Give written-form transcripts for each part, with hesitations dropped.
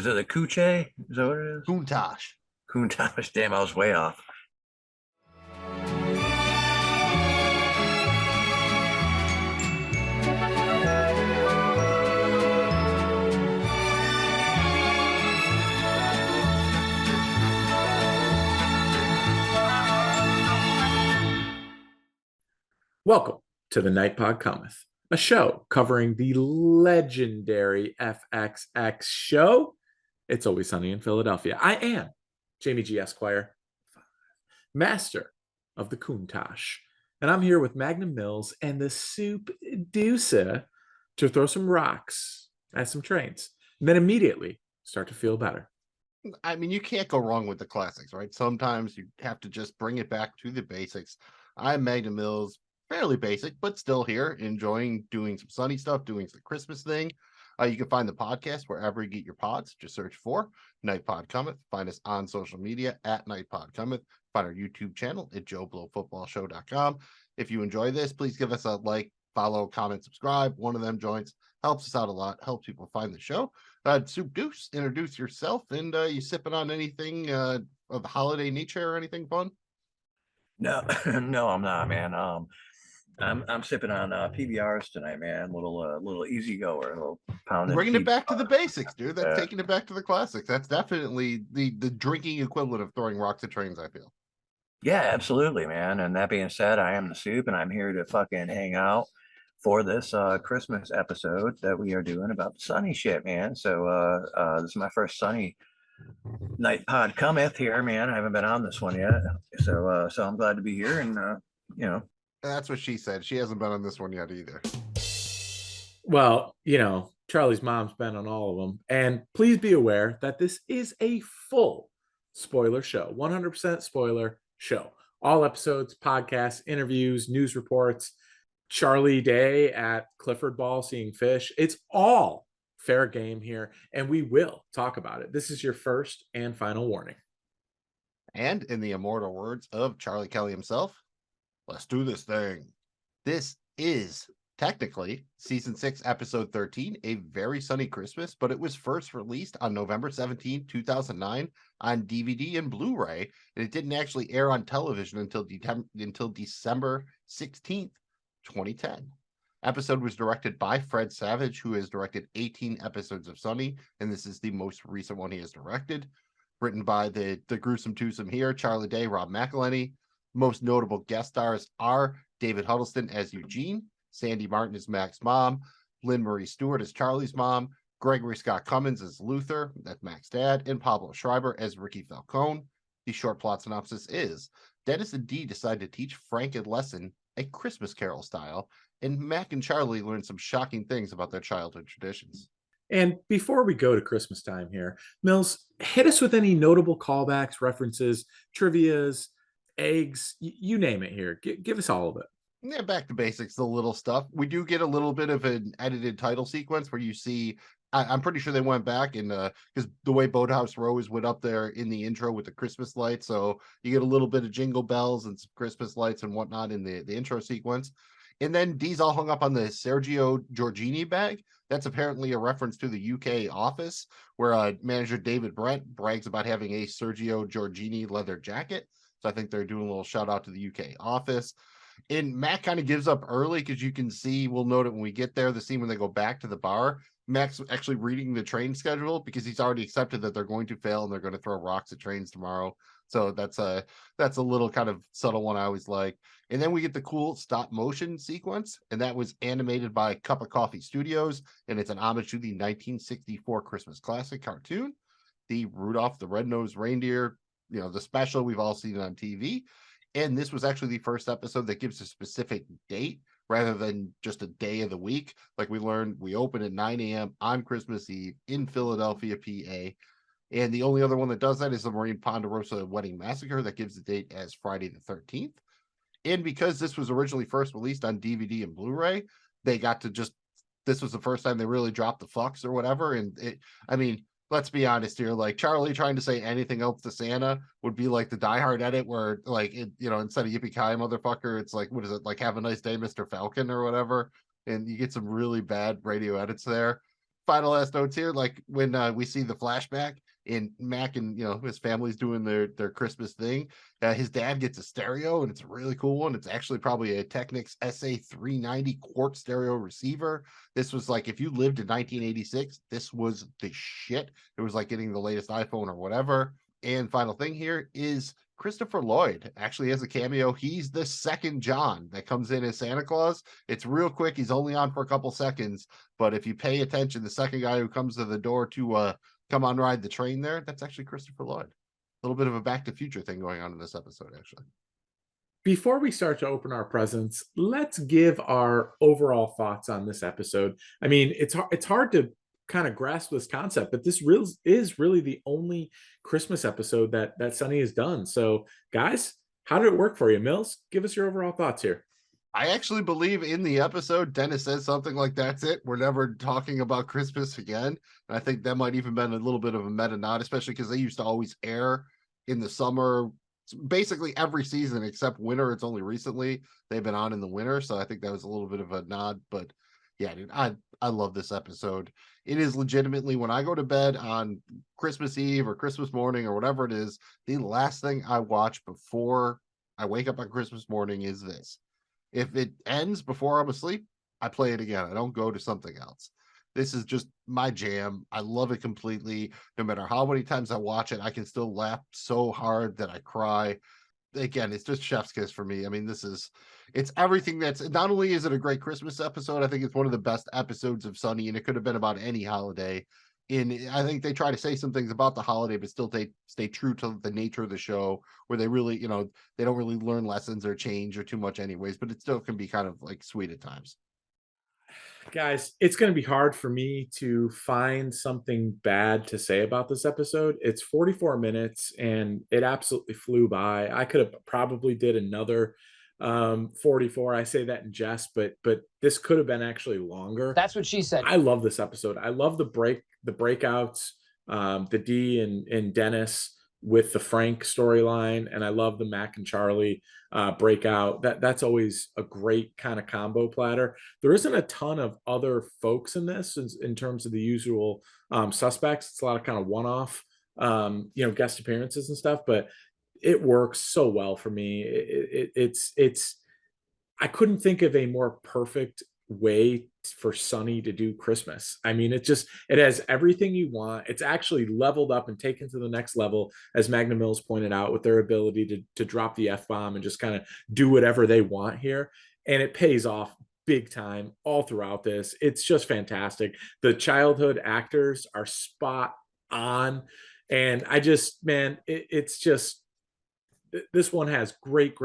Is it a Kuche? Is that what it is? Countach. Countach. Damn, I was way off. Welcome to the Night Pod Cometh, a show covering the legendary FXX show. It's Always Sunny in Philadelphia. I am Jamie G. Esquire, master of the Countach, and I'm here with Magnum Mills and the Soupdeucer to throw some rocks at some trains, and then immediately start to feel better. I mean, you can't go wrong with the classics, right? Sometimes you have to just bring it back to the basics. I'm Magnum Mills, fairly basic, but still here, enjoying doing some sunny stuff, doing some Christmas thing. You can find the podcast wherever you get your pods. Just search for Night Pod Cometh. Find us on social media at Night Pod Cometh. Find our YouTube channel at joeblowfootballshow.com. If you enjoy this, please give us a like, follow, comment, subscribe. One of them joints helps us out a lot, helps people find the show. Soupdeucer, introduce yourself, and you sipping on anything of the holiday nature or anything fun? No, no, I'm not, man. I'm sipping on PBRs tonight, man. Little easy goer, a little pound. Bringing it back to the basics, dude. That's Yeah. taking it back to the classics. That's definitely the drinking equivalent of throwing rocks at trains, I feel. Yeah, absolutely, man. And that being said, I am the Soup, and I'm here to fucking hang out for this Christmas episode that we are doing about the sunny shit, man. So this is my first sunny Night Pod Cometh here, man. I haven't been on this one yet, so I'm glad to be here, and you know. That's what she said. She hasn't been on this one yet either. Well, Charlie's mom's been on all of them. And please be aware that this is a full spoiler show, 100% spoiler show. All episodes, podcasts, interviews, news reports, Charlie Day at Clifford Ball seeing fish. It's all fair game here, and we will talk about it. This is your first and final warning. And in the immortal words of Charlie Kelly himself, let's do this thing. This is technically season 6, episode 13, A Very Sunny Christmas, but it was first released on November 17, 2009 on DVD and Blu-ray, and it didn't actually air on television until December 16th, 2010. Episode was directed by Fred Savage, who has directed 18 episodes of Sunny, and this is the most recent one he has directed. Written by the gruesome twosome here, Charlie Day, Rob McElhenney. Most notable guest stars are David Huddleston as Eugene, Sandy Martin as Mac's mom, Lynn Marie Stewart as Charlie's mom, Gregory Scott Cummins as Luther, that's Mac's dad, and Pablo Schreiber as Ricky Falcone. The short plot synopsis is Dennis and Dee decide to teach Frank a lesson, a Christmas Carol style, and Mac and Charlie learn some shocking things about their childhood traditions. And before we go to Christmas time here, Mills, hit us with any notable callbacks, references, trivias, eggs, you name it here. Give us all of it. Yeah, back to basics, the little stuff. We do get a little bit of an edited title sequence where you see, I'm pretty sure they went back and because the way Boathouse Row is went up there in the intro with the Christmas lights, so you get a little bit of jingle bells and some Christmas lights and whatnot in the intro sequence. And then Dee's all hung up on the Sergio Giorgini bag. That's apparently a reference to the UK Office, where manager David Brent brags about having a Sergio Giorgini leather jacket. So I think they're doing a little shout out to the UK Office. And Mac kind of gives up early because you can see, we'll note it when we get there, the scene when they go back to the bar. Mac's actually reading the train schedule because he's already accepted that they're going to fail and they're going to throw rocks at trains tomorrow. So that's a little kind of subtle one I always like. And then we get the cool stop motion sequence, and that was animated by Cup of Coffee Studios, and it's an homage to the 1964 Christmas classic cartoon, the Rudolph the Red-Nosed Reindeer, the special we've all seen on TV. And this was actually the first episode that gives a specific date rather than just a day of the week. Like we learned, we open at 9 a.m. on Christmas Eve in Philadelphia, PA. And the only other one that does that is the Marine Ponderosa Wedding Massacre that gives the date as Friday the 13th. And because this was originally first released on DVD and Blu-ray, they got to this was the first time they really dropped the fucks or whatever. And let's be honest here, like Charlie trying to say anything else to Santa would be like the Die Hard edit where instead of yippee-ki motherfucker, it's like, what is it? Like, have a nice day, Mr. Falcon or whatever. And you get some really bad radio edits there. final last notes here, like when we see the flashback in Mac and his family's doing their Christmas thing. His dad gets a stereo, and it's a really cool one. It's actually probably a Technics SA390 quart stereo receiver. This was like, if you lived in 1986, this was the shit. It was like getting the latest iPhone or whatever. And final thing here is Christopher Lloyd actually has a cameo. He's the second John that comes in as Santa Claus. It's real quick. He's only on for a couple seconds, but if you pay attention, the second guy who comes to the door to come on ride the train there, that's actually Christopher Lloyd. A little bit of a Back to Future thing going on in this episode, actually. Before we start to open our presents, let's give our overall thoughts on this episode. I mean, it's hard to kind of grasp this concept, but this is really the only Christmas episode that Sonny has done. So, guys, how did it work for you? Mills, give us your overall thoughts here. I actually believe in the episode, Dennis says something like, "That's it. We're never talking about Christmas again." And I think that might even been a little bit of a meta nod, especially because they used to always air in the summer, basically every season except winter. It's only recently they've been on in the winter. So I think that was a little bit of a nod. But yeah, dude, I love this episode. It is legitimately, when I go to bed on Christmas Eve or Christmas morning or whatever it is, the last thing I watch before I wake up on Christmas morning is this. If it ends before I'm asleep, I play it again. I don't go to something else. This is just my jam. I love it completely. No matter how many times I watch it, I can still laugh so hard that I cry. Again, it's just chef's kiss for me. I mean, it's everything. That's not only is it a great Christmas episode, I think it's one of the best episodes of Sunny, and it could have been about any holiday. I think they try to say some things about the holiday, but still stay true to the nature of the show, where they really, they don't really learn lessons or change or too much anyways, but it still can be kind of like sweet at times. Guys, it's going to be hard for me to find something bad to say about this episode. It's 44 minutes and it absolutely flew by. I could have probably did another 44. I say that in jest, but this could have been actually longer. That's what she said. I love this episode. I love the breakouts, the D and Dennis with the Frank storyline, and I love the Mac and Charlie breakout. That's always a great kind of combo platter. There isn't a ton of other folks in this in terms of the usual suspects. It's a lot of kind of one-off guest appearances and stuff, but it works so well for me. It's I couldn't think of a more perfect way for Sunny to do Christmas. I mean, it has everything you want. It's actually leveled up and taken to the next level, as Magnum Mills pointed out, with their ability to drop the F-bomb and just kind of do whatever they want here. And it pays off big time all throughout this. It's just fantastic. The childhood actors are spot on. And it's just, this one has great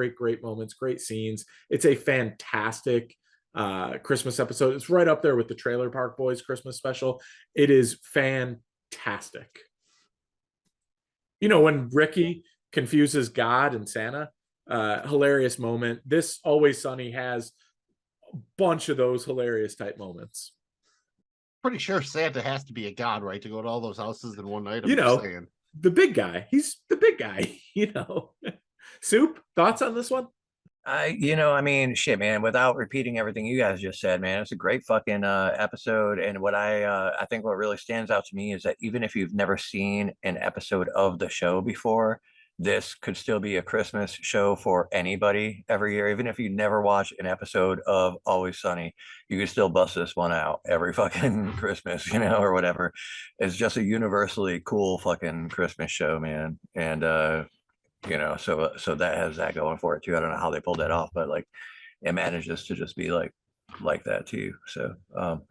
moments, great scenes. It's a fantastic Christmas episode. It's right up there with the Trailer Park Boys Christmas special. It is fantastic. When Ricky confuses God and Santa, hilarious moment. This Always Sunny has a bunch of those hilarious type moments. Pretty sure Santa has to be a god, right, to go to all those houses in one night. The big guy. He's the big guy. Soup, thoughts on this one? Shit, man, without repeating everything you guys just said, man, it's a great fucking episode. And what I think what really stands out to me is that even if you've never seen an episode of the show before, this could still be a Christmas show for anybody every year. Even if you never watch an episode of Always Sunny, you can still bust this one out every fucking Christmas, or whatever. It's just a universally cool fucking Christmas show, man. And so that has that going for it too. I don't know how they pulled that off, but like it manages to just be like that too. So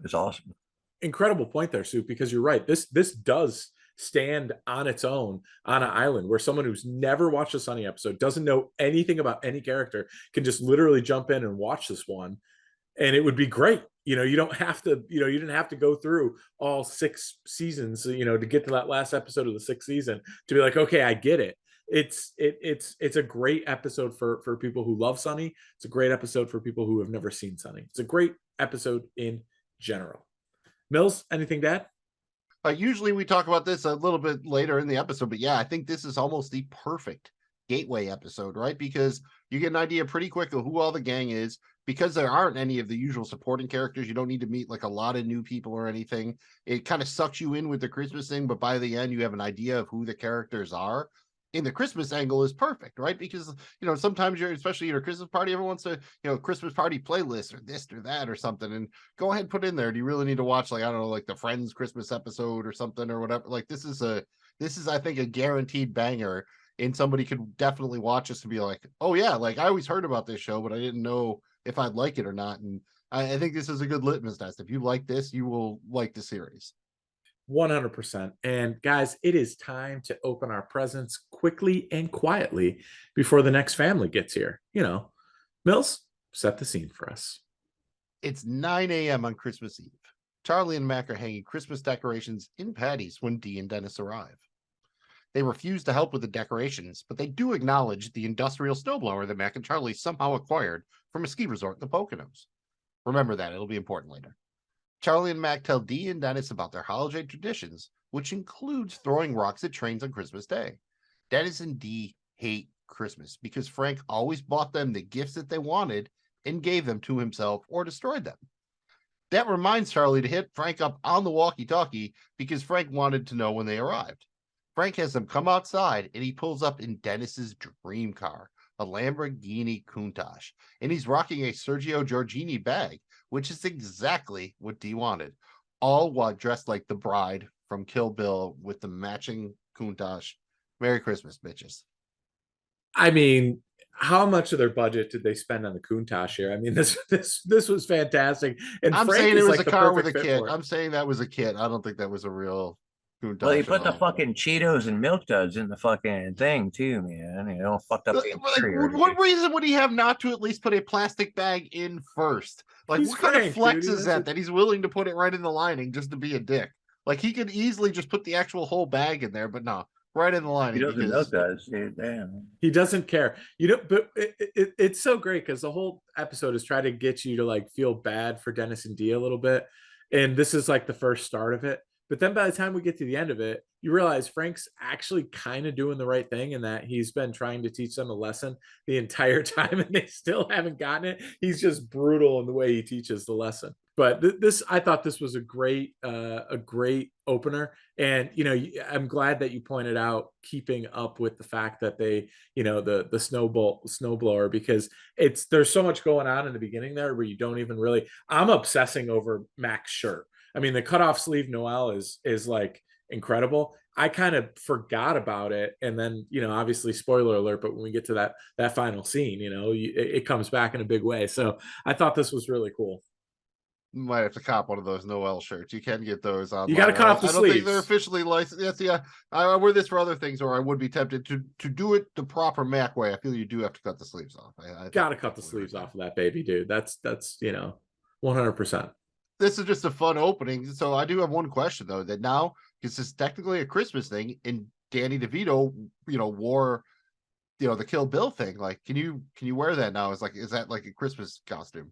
it's awesome. Incredible point there, Soup, because you're right. This does stand on its own on an island where someone who's never watched a Sunny episode, doesn't know anything about any character, can just literally jump in and watch this one, and it would be great. You don't have to, you didn't have to go through all 6 seasons, to get to that last episode of the 6th season to be like, okay, I get it. It's a great episode for people who love Sunny. It's a great episode for people who have never seen Sunny. It's a great episode in general. Mills, anything to add? Usually we talk about this a little bit later in the episode, but yeah, I think this is almost the perfect gateway episode, right? Because you get an idea pretty quick of who all the gang is. because there aren't any of the usual supporting characters, you don't need to meet like a lot of new people or anything. It kind of sucks you in with the Christmas thing, but by the end, you have an idea of who the characters are. In the Christmas angle is perfect, right? Because sometimes you're, especially at a Christmas party, everyone wants to, Christmas party playlist or this or that or something, and go ahead and put in there. Do you really need to watch, like, I don't know, like the Friends Christmas episode or something or whatever? Like this is I think a guaranteed banger, and somebody could definitely watch this and be like, oh yeah, like I always heard about this show, but I didn't know if I'd like it or not. And I think this is a good litmus test. If you like this, you will like the series. 100%. And guys, it is time to open our presents quickly and quietly before the next family gets here. Mills, set the scene for us. It's 9 a.m. on Christmas Eve. Charlie and Mac are hanging Christmas decorations in Patty's when Dee and Dennis arrive. They refuse to help with the decorations, but they do acknowledge the industrial snowblower that Mac and Charlie somehow acquired from a ski resort in the Poconos. Remember that, it'll be important later. Charlie and Mac tell Dee and Dennis about their holiday traditions, which includes throwing rocks at trains on Christmas Day. Dennis and Dee hate Christmas because Frank always bought them the gifts that they wanted and gave them to himself or destroyed them. That reminds Charlie to hit Frank up on the walkie-talkie because Frank wanted to know when they arrived. Frank has them come outside and he pulls up in Dennis's dream car, a Lamborghini Countach, and he's rocking a Sergio Giorgini bag, which is exactly what Dee wanted, all while dressed like the bride from Kill Bill with the matching Countach. Merry Christmas, bitches. I mean, how much of their budget did they spend on the Countach here? I mean, this was fantastic. And I'm Frank saying it is was like a the car with a perfect fit kit. for it. I'm saying that was a kit. I don't think that was a real Countach. Well, he put the fucking Cheetos and Milk Duds in the fucking thing too, man. Fucked up the interior. What reason would he have not to at least put a plastic bag in first? Like, He's what kind of Frank, flex dude. is that he's willing to put it right in the lining just to be a dick? Like, he could easily just put the actual whole bag in there, but no, right in the lining. Cheetos and Milk Duds, dude. Damn. He doesn't care, but it's so great because the whole episode is trying to get you to like feel bad for Dennis and Dee a little bit, and this is like the first start of it. But then by the time we get to the end of it, you realize Frank's actually kind of doing the right thing in that he's been trying to teach them a lesson the entire time and they still haven't gotten it. He's just brutal in the way he teaches the lesson. But I thought this was a great opener. And, I'm glad that you pointed out keeping up with the fact that they, the snowblower, because there's so much going on in the beginning there where you don't even really, I'm obsessing over Mac's shirt. I mean, the cutoff sleeve Noel is like incredible. I kind of forgot about it. And then, obviously spoiler alert, but when we get to that final scene, it comes back in a big way. So I thought this was really cool. Might have to cop one of those Noel shirts. You can get those on. You got to cut off the sleeves. I don't think they're officially licensed. Yes, yeah. I wear this for other things, or I would be tempted to do it the proper Mac way. I feel you do have to cut the sleeves off. I got to cut the sleeves off of that baby, dude. That's 100%. This is just a fun opening. So I do have one question though, that now, because this is technically a Christmas thing, and Danny DeVito, wore, the Kill Bill thing. Like, can you wear that now? Is that like a Christmas costume?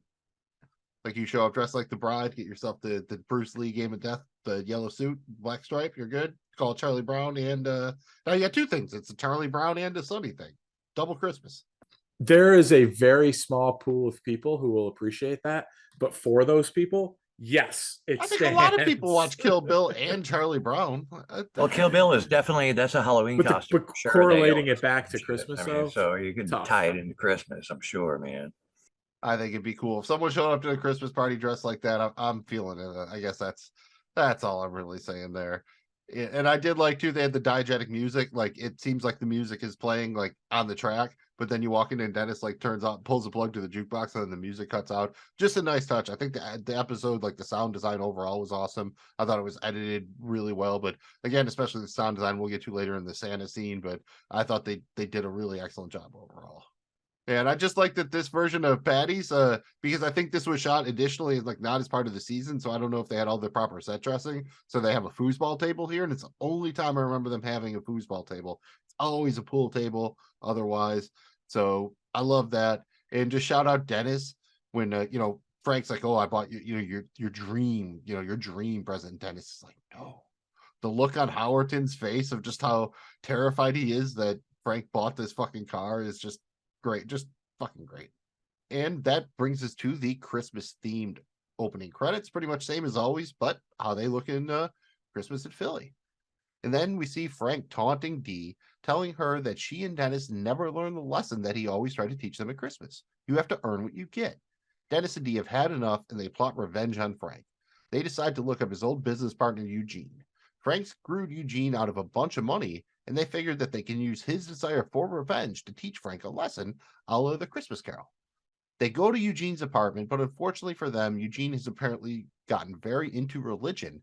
Like, you show up dressed like the bride, get yourself the Bruce Lee Game of Death, the yellow suit, black stripe, you're good. Call Charlie Brown, and now you got two things. It's a Charlie Brown and a Sunny thing. Double Christmas. There is a very small pool of people who will appreciate that, but for those people, yes, I think a lot of people watch Kill Bill and Charlie Brown. Well, Kill Bill is definitely, that's a Halloween costume. But correlating it back to Christmas, though, so you can tie it into Christmas, I'm sure, man. I think it'd be cool if someone showed up to a Christmas party dressed like that. I'm feeling it. I guess that's all I'm really saying there. And I did like too, they had the diegetic music. Like, it seems like the music is playing like on the track, but then you walk in and Dennis like pulls the plug to the jukebox, and then the music cuts out. Just a nice touch. I think the episode, like the sound design overall, was awesome. I thought it was edited really well, but again, especially the sound design we'll get to later in the Santa scene, but I thought they did a really excellent job overall. And I just like that this version of Patty's, because I think this was shot additionally, like not as part of the season. So I don't know if they had all the proper set dressing. So they have a foosball table here. And it's the only time I remember them having a foosball table. It's always a pool table otherwise. So I love that. And just shout out Dennis when, Frank's like, oh, I bought you, your dream, your dream present. Dennis is like, no. The look on Howerton's face of just how terrified he is that Frank bought this fucking car is just great, just fucking great. And that brings us to the Christmas themed opening credits, pretty much same as always, but how they look in Christmas at Philly. And then we see Frank taunting Dee, telling her that she and Dennis never learned the lesson that he always tried to teach them at Christmas. You have to earn what you get. Dennis and Dee have had enough, and they plot revenge on Frank. They decide to look up his old business partner, Eugene. Frank screwed Eugene out of a bunch of money, and they figured that they can use his desire for revenge to teach Frank a lesson, a la the Christmas Carol. They go to Eugene's apartment, but unfortunately for them, Eugene has apparently gotten very into religion,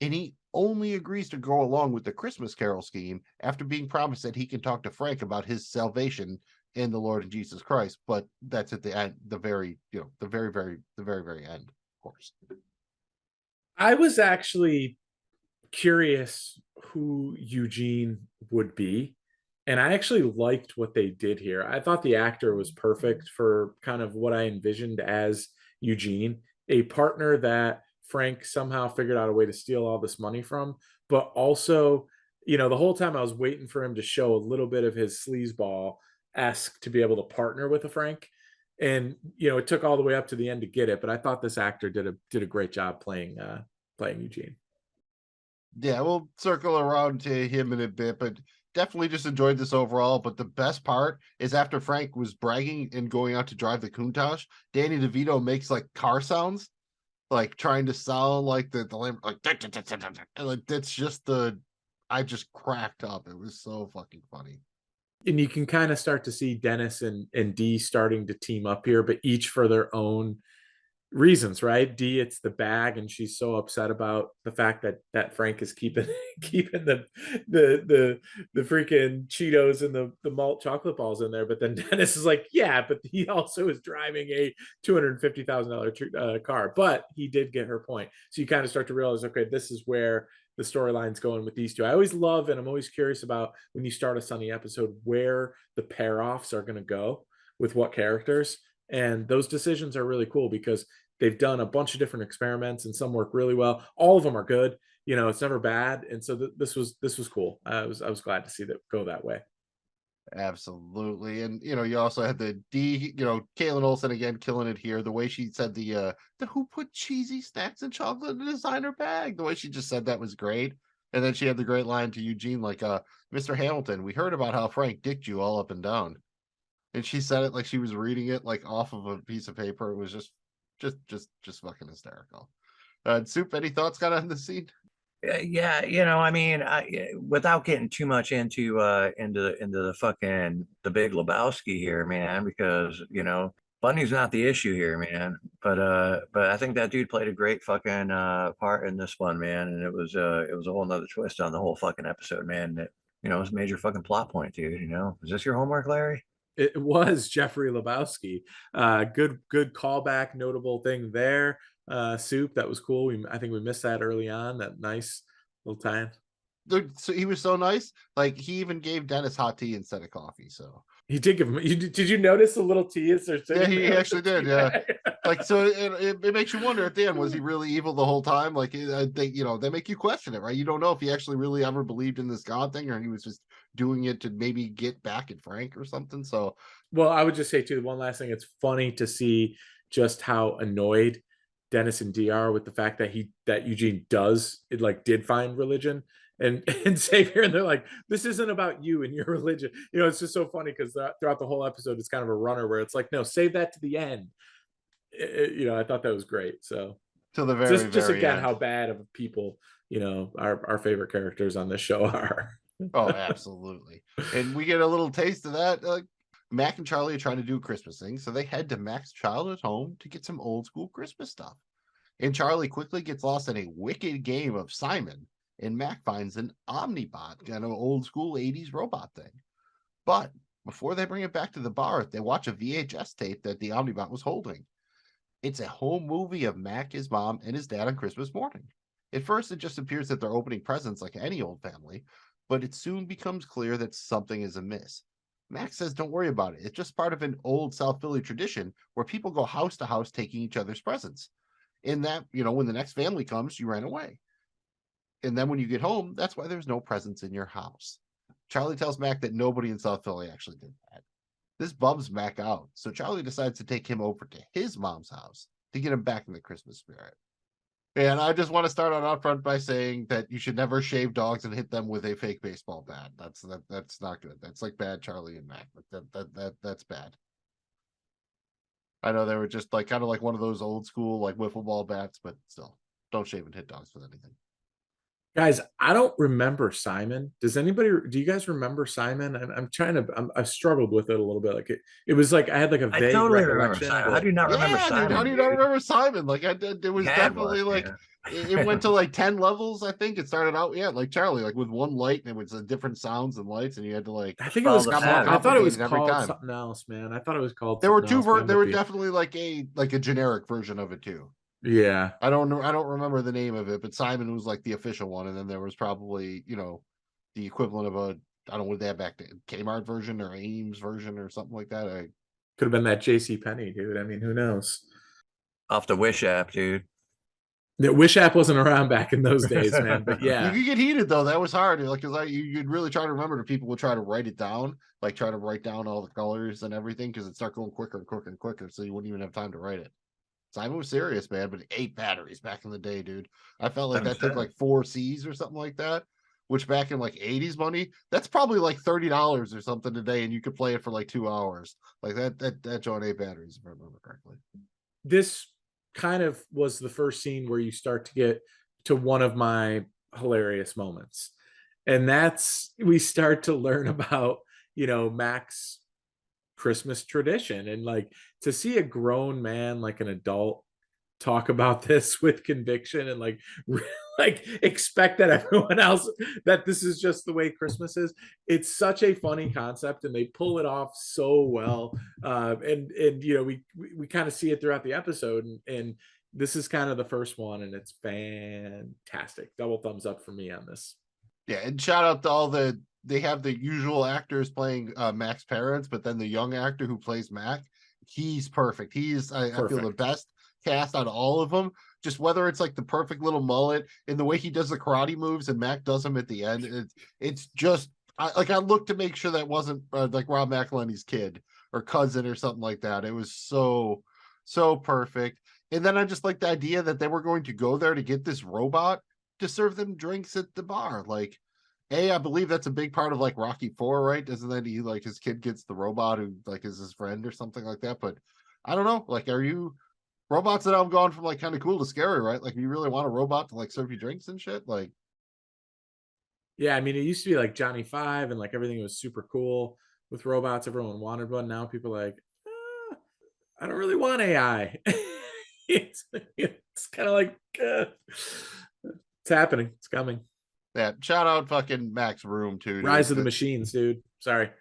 and he only agrees to go along with the Christmas Carol scheme after being promised that he can talk to Frank about his salvation in the Lord and Jesus Christ. But that's at the end, the very very end, of course. I was actually curious who Eugene would be, and I actually liked what they did here. I thought the actor was perfect for kind of what I envisioned as Eugene, a partner that Frank somehow figured out a way to steal all this money from, but also, the whole time I was waiting for him to show a little bit of his sleazeball-esque to be able to partner with a Frank. And it took all the way up to the end to get it, but I thought this actor did a great job playing Eugene. Yeah, we'll circle around to him in a bit, but definitely just enjoyed this overall. But the best part is after Frank was bragging and going out to drive the Countach, Danny DeVito makes like car sounds, like trying to sound like the like that's just I just cracked up. It was so fucking funny. And you can kind of start to see Dennis and Dee starting to team up here, but each for their own reasons, right? Dee, it's the bag, and she's so upset about the fact that Frank is keeping keeping the freaking Cheetos and the malt chocolate balls in there. But then Dennis is like, yeah, but he also is driving a $250,000 car. But he did get her point. So you kind of start to realize, okay, this is where the storyline's going with these two. I always love, and I'm always curious about when you start a Sunny episode, where the pair-offs are going to go with what characters. And those decisions are really cool because they've done a bunch of different experiments, and some work really well. All of them are good. It's never bad. And so this was cool. I was glad to see that go that way. Absolutely. And you also had the D, Kaylin Olsen again killing it here. The way she said the who put cheesy snacks and chocolate in a designer bag. The way she just said that was great. And then she had the great line to Eugene, like, Mr. Hamilton, we heard about how Frank dicked you all up and down. And she said it like she was reading it like off of a piece of paper. It was just fucking hysterical. Soup, any thoughts got on the scene? Yeah, I mean, without getting too much into the fucking the Big Lebowski here, man, because Bunny's not the issue here, man. But I think that dude played a great fucking part in this one, man, and it was a whole nother twist on the whole fucking episode, man. That it was a major fucking plot point, dude. Is this your homework, Larry? It was Jeffrey Lebowski. Good callback, notable thing there. Soup, that was cool. I think we missed that early on. That nice little time. So he was so nice. Like he even gave Dennis hot tea instead of coffee. So he did give him. Did you notice the little tea? Yeah, he actually did. Yeah, like so it makes you wonder at the end, was he really evil the whole time? Like they make you question it, right? You don't know if he actually really ever believed in this God thing, or he was just doing it to maybe get back at Frank or something. So, well, I would just say too, one last thing. It's funny to see just how annoyed Dennis and Dee are with the fact that Eugene did find religion and Xavier, and they're like, this isn't about you and your religion. It's just so funny because throughout the whole episode, it's kind of a runner where it's like, no, save that to the end. I thought that was great. So to the very just again end. How bad of people our favorite characters on this show are. Oh, absolutely. And we get a little taste of that. Mac and Charlie are trying to do a Christmas thing, so they head to Mac's childhood home to get some old school Christmas stuff. And Charlie quickly gets lost in a wicked game of Simon, and Mac finds an Omnibot, kind of old school 80s robot thing. But before they bring it back to the bar, they watch a VHS tape that the Omnibot was holding. It's a home movie of Mac, his mom, and his dad on Christmas morning. At first, it just appears that they're opening presents like any old family, but it soon becomes clear that something is amiss. Max says, don't worry about it. It's just part of an old South Philly tradition where people go house to house taking each other's presents. In that, when the next family comes, you ran away. And then when you get home, that's why there's no presents in your house. Charlie tells Mac that nobody in South Philly actually did that. This bums Mac out. So Charlie decides to take him over to his mom's house to get him back in the Christmas spirit. And I just want to start out front by saying that you should never shave dogs and hit them with a fake baseball bat. That's not good. That's like bad Charlie and Mac. That's bad. I know they were just like kind of like one of those old school like wiffle ball bats, but still, don't shave and hit dogs with anything. Guys, I don't remember Simon. Do you guys remember Simon? I've struggled with it a little bit. Like it was like I had like a I vague totally remember recollection. Simon. How do you not remember Simon? Dude, how do you not remember Simon? Like it was definitely like it went to like 10 levels. I think it started out like Charlie, like with one light, and it was different sounds and lights, and you had to like. I think it was. I thought it was called time. something else, man. I thought it was called. There were two. There were definitely like a generic version of it too. Yeah, I don't remember the name of it, but Simon was like the official one, and then there was probably the equivalent of a I don't know what they had back then, Kmart version or Ames version or something like that. Could have been that JCPenney, dude. I mean, who knows? Off the Wish app, dude. The Wish app wasn't around back in those days, man. But yeah, you could get heated though. That was hard, like because you'd really try to remember. The people would try to write it down, like try to write down all the colors and everything, because it'd start going quicker and quicker and quicker, so you wouldn't even have time to write it. Simon was serious, man, but 8 batteries back in the day, dude. I felt like that took like 4 C's or something like that, which back in like 80s money, that's probably like $30 or something today, and you could play it for like 2 hours. Like that joint 8 batteries, if I remember correctly. This kind of was the first scene where you start to get to one of my hilarious moments. And that's we start to learn about, Mac's Christmas tradition, and like to see a grown man, like an adult, talk about this with conviction and like expect that everyone else that this is just the way Christmas is. It's such a funny concept, and they pull it off so well. And we kind of see it throughout the episode, and this is kind of the first one, and it's fantastic. Double thumbs up for me on this. Yeah, and shout out to all they have the usual actors playing Mac's parents, but then the young actor who plays Mac, he's perfect. I feel the best cast out of all of them. Just whether it's like the perfect little mullet and the way he does the karate moves and Mac does them at the end, it's just I looked to make sure that wasn't like Rob McElhenney's kid or cousin or something like that. It was so perfect. And then I just like the idea that they were going to go there to get this robot to serve them drinks at the bar. Like, I believe that's a big part of like Rocky 4, right? Isn't that he like his kid gets the robot who like is his friend or something like that? But I don't know. Like, are you robots that have gone from like kind of cool to scary, right? Like, you really want a robot to like serve you drinks and shit? Like, yeah, I mean, it used to be like Johnny 5 and like everything was super cool with robots. Everyone wanted one. Now people are like, I don't really want AI. It's kind of like it's happening. It's coming. Yeah, shout out fucking Mac's room too. Dude. Rise of the Machines, dude. Sorry.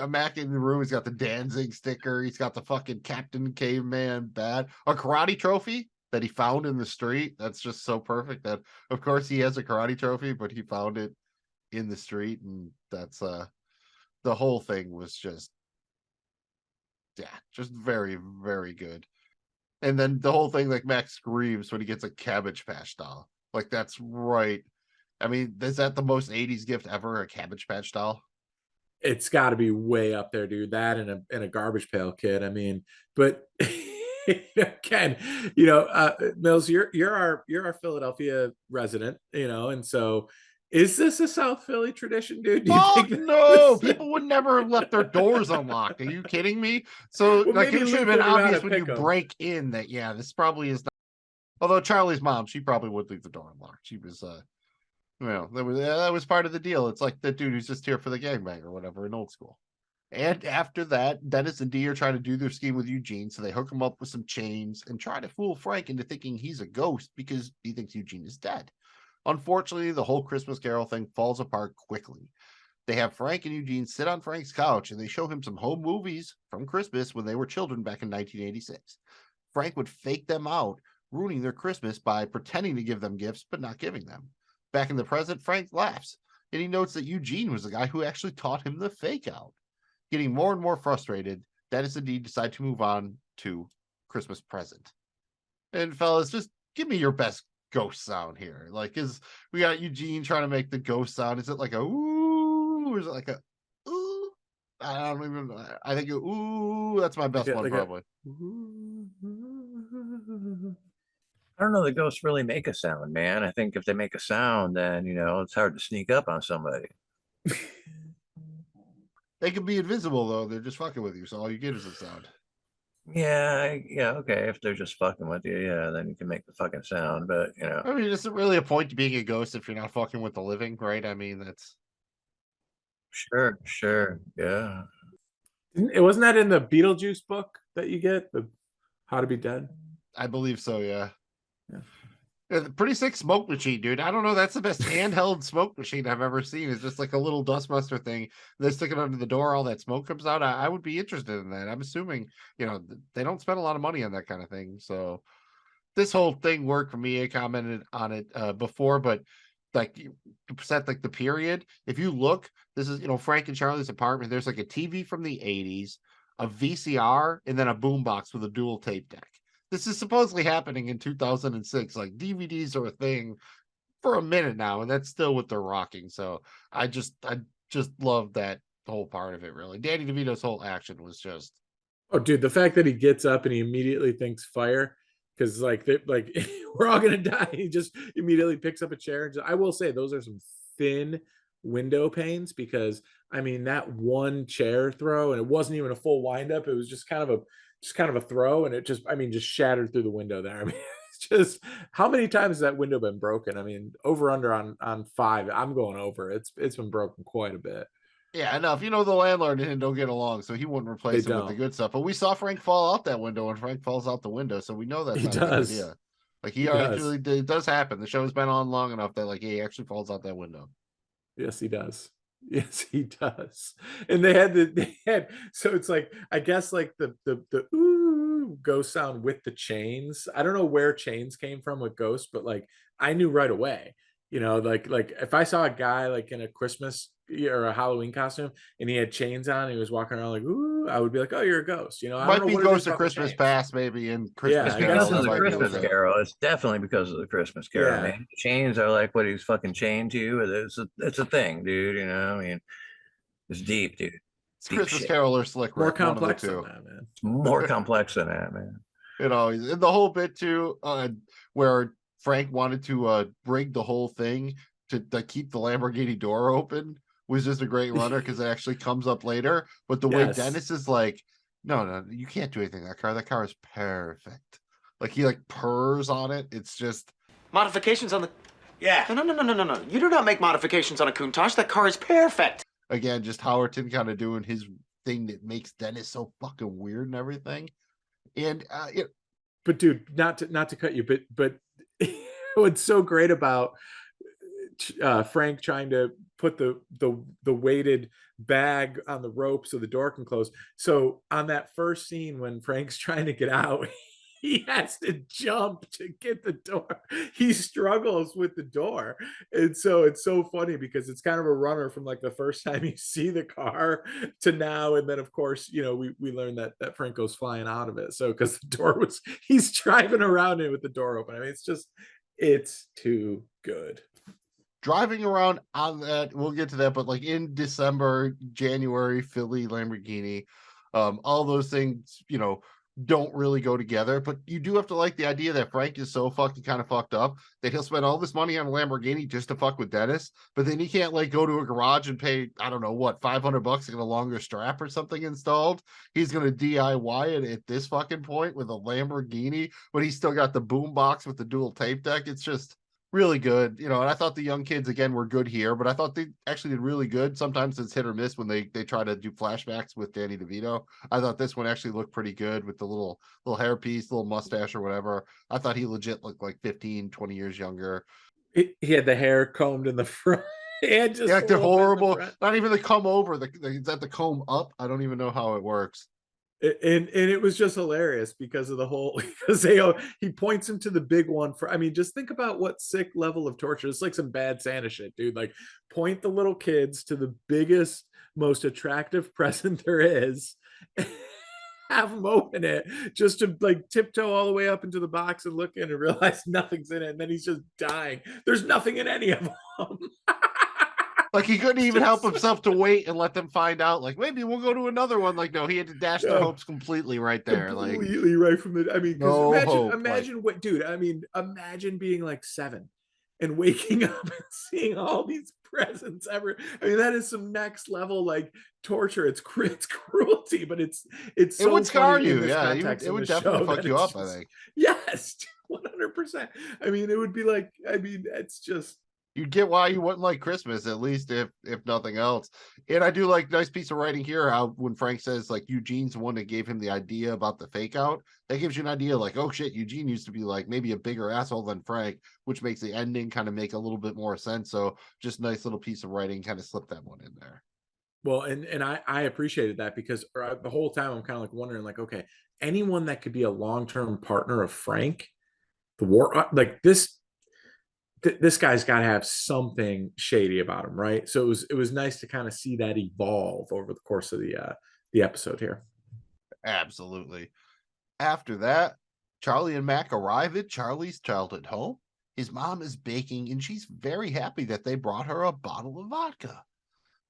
Mac in the room, he's got the Danzig sticker, he's got the fucking Captain Caveman bat, a karate trophy that he found in the street. That's just so perfect. That of course he has a karate trophy, but he found it in the street, and that's the whole thing was just very, very good. And then the whole thing, like Mac screams when he gets a Cabbage Patch doll. Like, that's right. I mean, is that the most 80s gift ever, a Cabbage Patch doll? It's got to be way up there, dude. That and a Garbage Pail Kid. I mean, but Ken, Mills, you're our Philadelphia resident, and so is this a South Philly tradition, dude? Fuck no! People would never have left their doors unlocked. Are you kidding me? So well, like, it should have been obvious when you break in that this probably is not. Although Charlie's mom, she probably would leave the door unlocked. She was that was part of the deal. It's like the dude who's just here for the gangbang or whatever in old school. And after that, Dennis and Dee are trying to do their scheme with Eugene, so they hook him up with some chains and try to fool Frank into thinking he's a ghost because he thinks Eugene is dead. Unfortunately, the whole Christmas Carol thing falls apart quickly. They have Frank and Eugene sit on Frank's couch, and they show him some home movies from Christmas when they were children back in 1986. Frank would fake them out, ruining their Christmas by pretending to give them gifts but not giving them. Back in the present, Frank laughs, and he notes that Eugene was the guy who actually taught him the fake out. Getting more and more frustrated, Dennis and Dee decide to move on to Christmas Present. And fellas, just give me your best ghost sound here. Like, we got Eugene trying to make the ghost sound. Is it like a ooh, or is it like a ooh? I don't even. I think. Ooh, that's my best one probably. I don't know. The ghosts really make a sound, man. I think if they make a sound, then it's hard to sneak up on somebody. They can be invisible though. They're just fucking with you, so all you get is a sound. Yeah, yeah, okay. If they're just fucking with you, yeah, then you can make the fucking sound. But I mean, it's not really a point to being a ghost if you're not fucking with the living, right? I mean, that's sure, yeah. It wasn't that in the Beetlejuice book that you get the How to Be Dead. I believe so. Yeah. Yeah. Pretty sick smoke machine, dude. I don't know. That's the best handheld smoke machine I've ever seen. It's just like a little dustbuster thing. They stick it under the door, all that smoke comes out. I would be interested in that. I'm assuming, they don't spend a lot of money on that kind of thing. So this whole thing worked for me. I commented on it before, but like you set like the period. If you look, this is Frank and Charlie's apartment. There's like a TV from the 80s, a VCR, and then a boombox with a dual tape deck. This is supposedly happening in 2006. Like DVDs are a thing for a minute now, and that's still what they're rocking. So I just love that whole part of it. Really, Danny DeVito's whole action was just. Oh, dude, the fact that he gets up and he immediately thinks fire, because like we're all gonna die. He just immediately picks up a chair. And I will say those are some thin window panes, because I mean that one chair throw, and it wasn't even a full windup. It was just kind of a throw, and it just shattered through the window there. I mean, it's just, how many times has that window been broken? I mean, over under on 5. I'm going over. It's been broken quite a bit. Yeah, enough. The landlord and him don't get along, so he wouldn't replace it with the good stuff. But we saw Frank fall out that window, and Frank falls out the window, so we know that's not a good idea. Like he actually it does happen. The show has been on long enough that he actually falls out that window. Yes, he does. Yes, he does. And they had so it's like, I guess like the ooh ghost sound with the chains. I don't know where chains came from with ghosts, but like I knew right away. Like if I saw a guy like in a Christmas or a Halloween costume and he had chains on and he was walking around like, ooh, I would be like, oh, you're a ghost. I don't Might know be what Ghost of Christmas Past, maybe, and Christmas It's Carol. because of the Christmas Carol. It's definitely because of the Christmas Carol, Yeah. man. Chains are like what he's fucking chained to. It's a thing, dude. I mean, it's deep, dude. It's Christmas Carol or Slick Rick. More complex than that, man. It's more complex than that, man. And the whole bit too, where Frank wanted to rig the whole thing to keep the Lamborghini door open was just a great runner, because it actually comes up later. But the way Dennis is like, no, you can't do anything to that car. That car is perfect. Like he like purrs on it. It's just modifications on the. Yeah. No. You do not make modifications on a Countach. That car is perfect. Again, just Howerton kind of doing his thing that makes Dennis so fucking weird and everything. And but dude, not to cut you, but what's so great about Frank trying to put the weighted bag on the rope so the door can close. So on that first scene when Frank's trying to get out, he has to jump to get the door. He struggles with the door. And so it's so funny because it's kind of a runner from like the first time you see the car to now. And then of course, we learned that Frank goes flying out of it. So because the door he's driving around it with the door open. I mean, it's too good. Driving around on that, we'll get to that, but like in December, January, Philly, Lamborghini, all those things, don't really go together. But you do have to like the idea that Frank is so fucking kind of fucked up that he'll spend all this money on a Lamborghini just to fuck with Dennis, but then he can't like go to a garage and pay, I don't know what, $500 to get a longer strap or something installed. He's gonna DIY it at this fucking point with a Lamborghini, but he's still got the boom box with the dual tape deck. It's just really good, and I thought the young kids again were good here, but I thought they actually did really good. Sometimes it's hit or miss when they try to do flashbacks with Danny DeVito. I thought this one actually looked pretty good with the little hairpiece, little mustache or whatever. I thought he legit looked like 15, 20 years younger. He had the hair combed in the front. And just they're horrible. Not even the comb over. Is that the comb up? I don't even know how it works. And it was just hilarious because of the whole, because he points him to the big one for, I mean, just think about what sick level of torture. It's like some bad Santa shit, dude. Like point the little kids to the biggest, most attractive present there is, have them open it just to like tiptoe all the way up into the box and look in and realize nothing's in it. And then he's just dying. There's nothing in any of them. Like he couldn't even help himself to wait and let them find out. Like maybe we'll go to another one. Like no, he had to dash their hopes completely right there. Like Completely right from the. I mean, because no imagine, hope. imagine what, dude. I mean, imagine being like 7 and waking up and seeing all these presents ever. I mean, that is some next level like torture. It's cruelty, but it's It so would scar funny in you. this Yeah, context. it in would the definitely show fuck that you it's up. I just- think. Yes, 100%. I mean, it would be like. I mean, it's just. You'd get why you wouldn't like Christmas, at least if nothing else. And I do like nice piece of writing here how when Frank says like Eugene's the one that gave him the idea about the fake out, that gives you an idea like, oh shit, Eugene used to be like maybe a bigger asshole than Frank, which makes the ending kind of make a little bit more sense. So just nice little piece of writing, kind of slip that one in there. Well, and I appreciated that because the whole time I'm kind of like wondering like, okay, anyone that could be a long-term partner of Frank, the war like this guy's got to have something shady about him, right? So it was nice to kind of see that evolve over the course of the episode here. Absolutely. After that, Charlie and Mac arrive at Charlie's childhood home. His mom is baking and she's very happy that they brought her a bottle of vodka.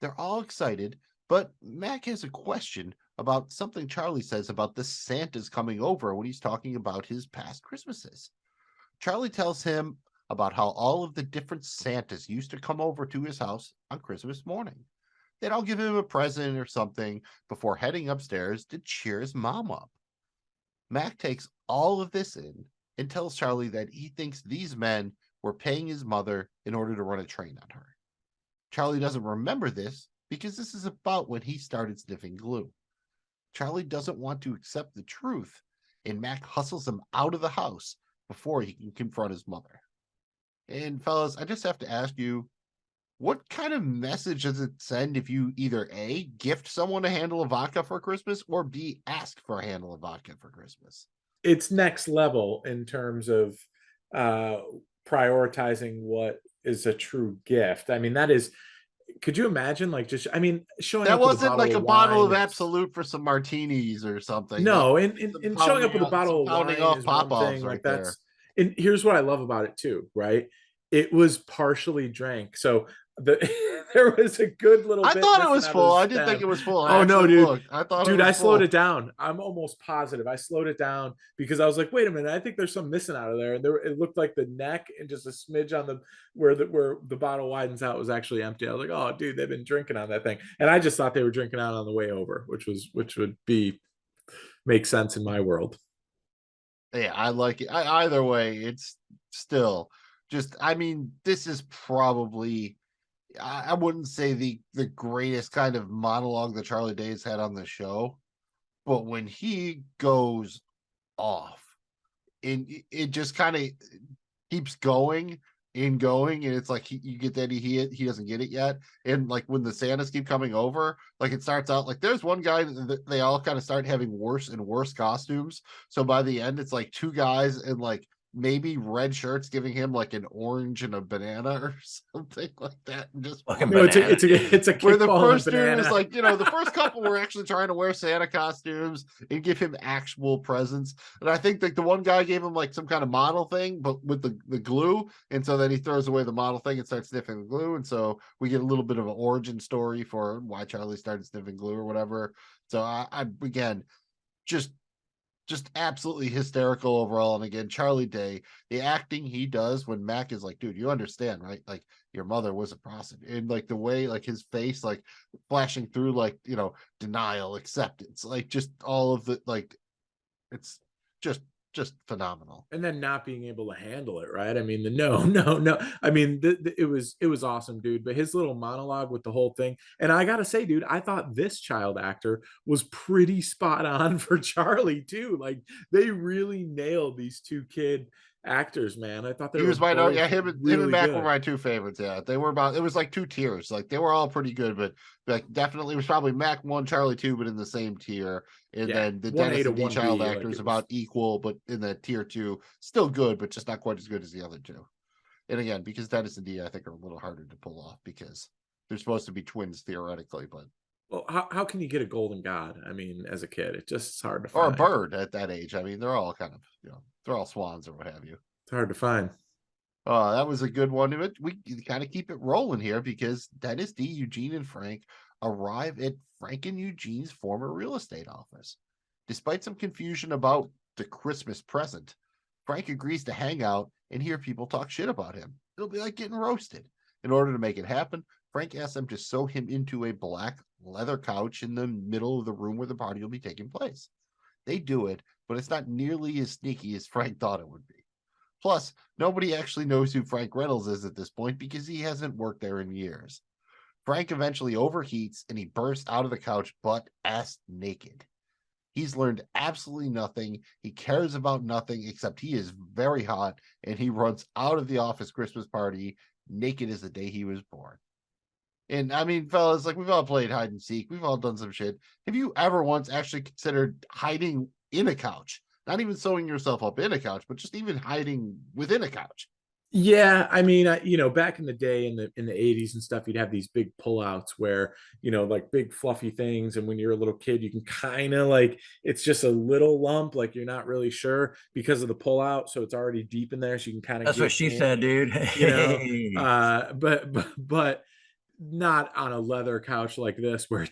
They're all excited, but Mac has a question about something Charlie says about the Santas coming over when he's talking about his past Christmases. Charlie tells him about how all of the different Santas used to come over to his house on Christmas morning. They'd all give him a present or something before heading upstairs to cheer his mom up. Mac takes all of this in and tells Charlie that he thinks these men were paying his mother in order to run a train on her. Charlie doesn't remember this because this is about when he started sniffing glue. Charlie doesn't want to accept the truth, and Mac hustles him out of the house before he can confront his mother. And fellas, I just have to ask you, what kind of message does it send if you either A, gift someone a handle of vodka for Christmas, or B, ask for a handle of vodka for Christmas? It's next level in terms of prioritizing what is a true gift. I mean, that is, could you imagine like just, I mean, showing That up with wasn't like a of bottle of wine Absolute for some martinis or something. No, and showing up with a bottle of pounding wine off is one pop-offs thing. right Like there. that's, and here's what I love about it too, right? It was partially drank. So there was a good little I bit thought it missing was out of full. the I didn't think stem. it was full. Oh no, dude. I thought Dude, it was I slowed full. it down. I'm almost positive. I slowed it down because I was like, wait a minute, I think there's some missing out of there. And it looked like the neck and just a smidge on the where the bottle widens out was actually empty. I was like, oh dude, they've been drinking on that thing. And I just thought they were drinking out on the way over, which would make sense in my world. Yeah, I like it. Either way, it's still just, I mean, this is probably, I wouldn't say the greatest kind of monologue that Charlie Day's had on the show, but when he goes off and it just kind of keeps going and going, and it's like you get that he doesn't get it yet, and like when the Santas keep coming over, like it starts out like there's one guy that they all kind of start having worse and worse costumes, so by the end it's like 2 guys in like maybe red shirts giving him like an orange and a banana or something like that, and just Fucking No, it's banana, it's a where the kickball first and dude banana. was like, the first couple were actually trying to wear Santa costumes and give him actual presents. And I think like the one guy gave him like some kind of model thing, but with the glue. And so then he throws away the model thing and starts sniffing the glue. And so we get a little bit of an origin story for why Charlie started sniffing glue or whatever. So I again, just absolutely hysterical overall. And again, Charlie Day, the acting he does when Mac is like, dude, you understand, right? Like your mother was a prostitute, and like the way like his face like flashing through like denial, acceptance, like just all of the like it's just phenomenal. And then not being able to handle it, right? I mean, no. I mean, it was awesome, dude. But his little monologue with the whole thing, and I gotta say, dude, I thought this child actor was pretty spot on for Charlie too. Like they really nailed these 2 kid actors, man. I thought they He was were my both him and really Mac good. were my 2 favorites. Yeah, they were about, it was like 2 tiers. Like they were all pretty good, but like definitely it was probably Mac 1, Charlie 2, but in the same tier. And Yeah, then the 1A Dennis to and D 1B, child like, actors it was- about equal, but in the tier 2, still good, but just not quite as good as the other 2. And again, because Dennis and D I think are a little harder to pull off because they're supposed to be twins theoretically, but Well, how can you get a golden god? I mean, as a kid, it just it's hard to or a find. bird at that age. I mean, they're all kind of they're all swans or what have you. It's hard to find. That was a good one. We kind of keep it rolling here because Dennis D, Eugene, and Frank arrive at Frank and Eugene's former real estate office. Despite some confusion about the Christmas present, Frank agrees to hang out and hear people talk shit about him. It'll be like getting roasted. In order to make it happen, Frank asks them to sew him into a black leather couch in the middle of the room where the party will be taking place. They do it, but it's not nearly as sneaky as Frank thought it would be. Plus, nobody actually knows who Frank Reynolds is at this point because he hasn't worked there in years. Frank eventually overheats and he bursts out of the couch butt-ass naked. He's learned absolutely nothing. He cares about nothing except he is very hot and he runs out of the office Christmas party naked as the day he was born. And I mean, fellas, like we've all played hide and seek. We've all done some shit. Have you ever once actually considered hiding in a couch? Not even sewing yourself up in a couch, but just even hiding within a couch. Yeah, I mean, back in the day in the 80s and stuff, you'd have these big pullouts where, like big fluffy things. And when you're a little kid, you can kind of like, it's just a little lump, like you're not really sure because of the pullout. So it's already deep in there. So you can kind of That's what she said, dude. But not on a leather couch like this where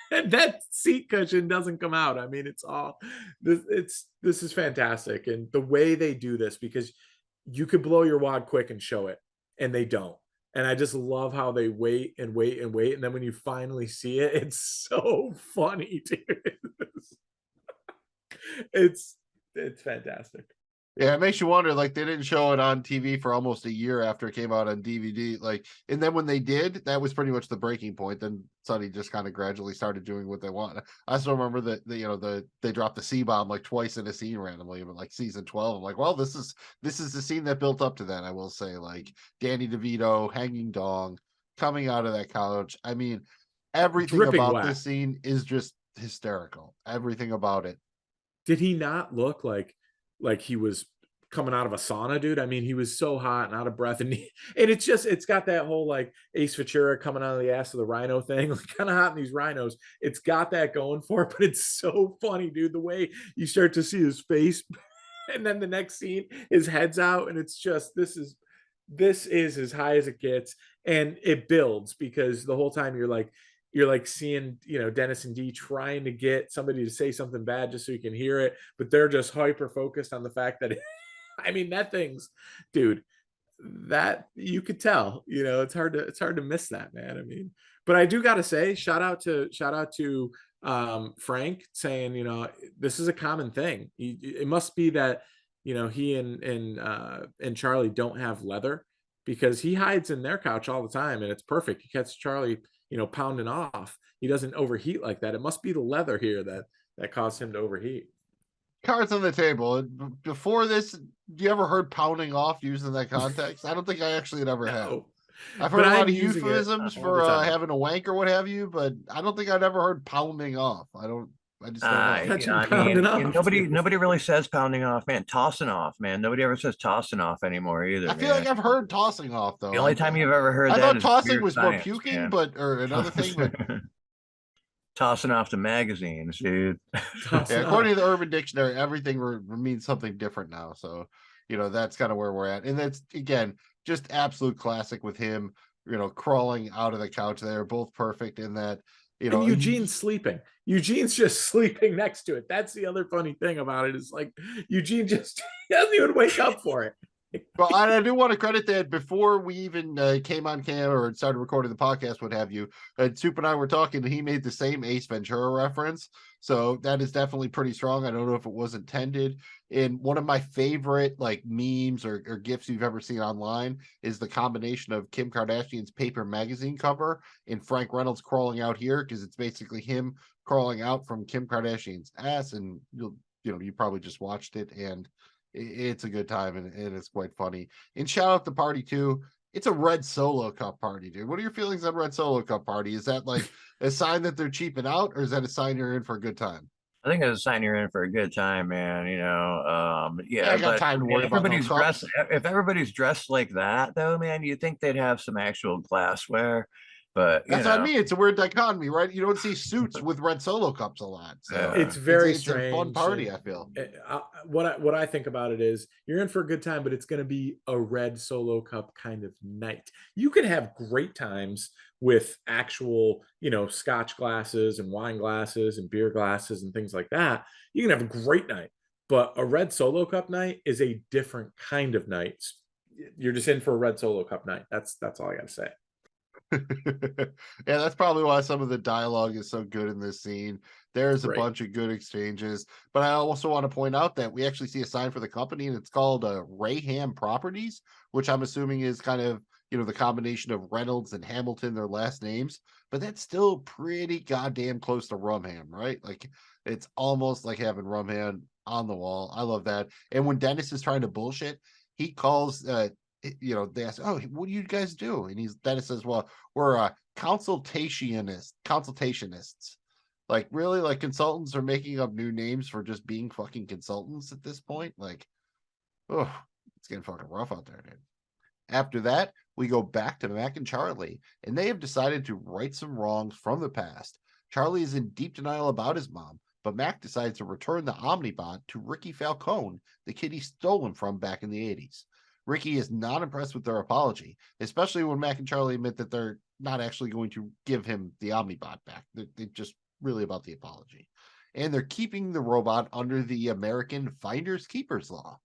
that seat cushion doesn't come out. I mean, it's all this is fantastic. And the way they do this, because you could blow your wad quick and show it, and they don't. And I just love how they wait and wait and wait. And then when you finally see it, it's so funny, dude. It's fantastic. Yeah, it makes you wonder, like they didn't show it on TV for almost a year after it came out on DVD. Like, and then when they did, that was pretty much the breaking point. Then Sonny just kind of gradually started doing what they want. I still remember that they dropped the C-bomb like twice in a scene randomly, but like season 12. I'm like, well, this is the scene that built up to that. I will say, like Danny DeVito hanging dong, coming out of that couch. I mean, everything Dripping about wet. this scene is just hysterical. Everything about it. Did he not look like he was coming out of a sauna, dude? I mean, he was so hot and out of breath, and it's got that whole like Ace Ventura coming out of the ass of the rhino thing, like kind of hot in these rhinos. It's got that going for it, but it's so funny, dude. The way you start to see his face, and then the next scene, his head's out, and it's just this is as high as it gets, and it builds because the whole time you're like seeing, Dennis and Dee trying to get somebody to say something bad just so you can hear it, but they're just hyper focused on the fact that, I mean, that thing's, dude, that you could tell, it's hard to miss that, man. I mean, but I do got to say, shout out to Frank saying, this is a common thing. It must be that, he and Charlie don't have leather because he hides in their couch all the time and it's perfect. He catches Charlie, pounding off. He doesn't overheat like that. It must be the leather here that caused him to overheat. Cards on the table. Before this, you ever heard pounding off used in that context? I don't think I actually had ever had. I've heard a lot of euphemisms for having a wank or what have you, but I don't think I'd ever heard pounding off. I just don't know. Nobody really says pounding off, man. Tossing off, man. Nobody ever says tossing off anymore either. I feel like I've heard tossing off though. The only time you've ever heard I that thought tossing was more puking, man. or another thing, but tossing off the magazines, dude. According to the Urban Dictionary, everything means something different now. So, that's kind of where we're at. And that's, again, just absolute classic with him, crawling out of the couch there. Both perfect in that, and Eugene's sleeping. Eugene's just sleeping next to it. That's the other funny thing about it is like Eugene just doesn't even wake up for it. Well, I do want to credit that before we even came on camera or started recording the podcast, what have you, Soup and I were talking and he made the same Ace Ventura reference. So that is definitely pretty strong. I don't know if it was intended. And one of my favorite like memes or GIFs you've ever seen online is the combination of Kim Kardashian's paper magazine cover and Frank Reynolds crawling out here because it's basically him crawling out from Kim Kardashian's ass. And you probably just watched it and it's a good time and it's quite funny. And shout out the party too. It's a red Solo Cup party, dude. What are your feelings on red Solo Cup party? Is that like a sign that they're cheaping out, or is that a sign you're in for a good time? I think it's a sign you're in for a good time, man. I got time to worry about everybody's dressed. If everybody's dressed like that, though, man, you think they'd have some actual glassware But That's what I mean. It's a weird dichotomy, right? You don't see suits with red Solo cups a lot. So it's very it's strange. a fun party, I feel. What I think about it is you're in for a good time, but it's going to be a red Solo cup kind of night. You can have great times with actual, scotch glasses and wine glasses and beer glasses and things like that. You can have a great night, but a red Solo cup night is a different kind of night. You're just in for a red Solo cup night. That's all I got to say. Yeah, that's probably why some of the dialogue is so good in this scene. There's a Right. bunch of good exchanges, but I also want to point out that we actually see a sign for the company, and it's called Rayham Properties, which I'm assuming is kind of the combination of Reynolds and Hamilton, their last names. But that's still pretty goddamn close to Rumham, right? Like it's almost like having Rumham on the wall. I love that. And when Dennis is trying to bullshit, he calls they ask, "Oh, what do you guys do?" And Dennis says, "Well, we're consultationists." Like really, like consultants are making up new names for just being fucking consultants at this point. Like, oh, it's getting fucking rough out there, dude. After that, we go back to Mac and Charlie, and they have decided to right some wrongs from the past. Charlie is in deep denial about his mom, but Mac decides to return the Omnibot to Ricky Falcone, the kid he stole him from back in the 80s. Ricky is not impressed with their apology, especially when Mac and Charlie admit that they're not actually going to give him the Omnibot back. They're just really about the apology. And they're keeping the robot under the American Finders Keepers law.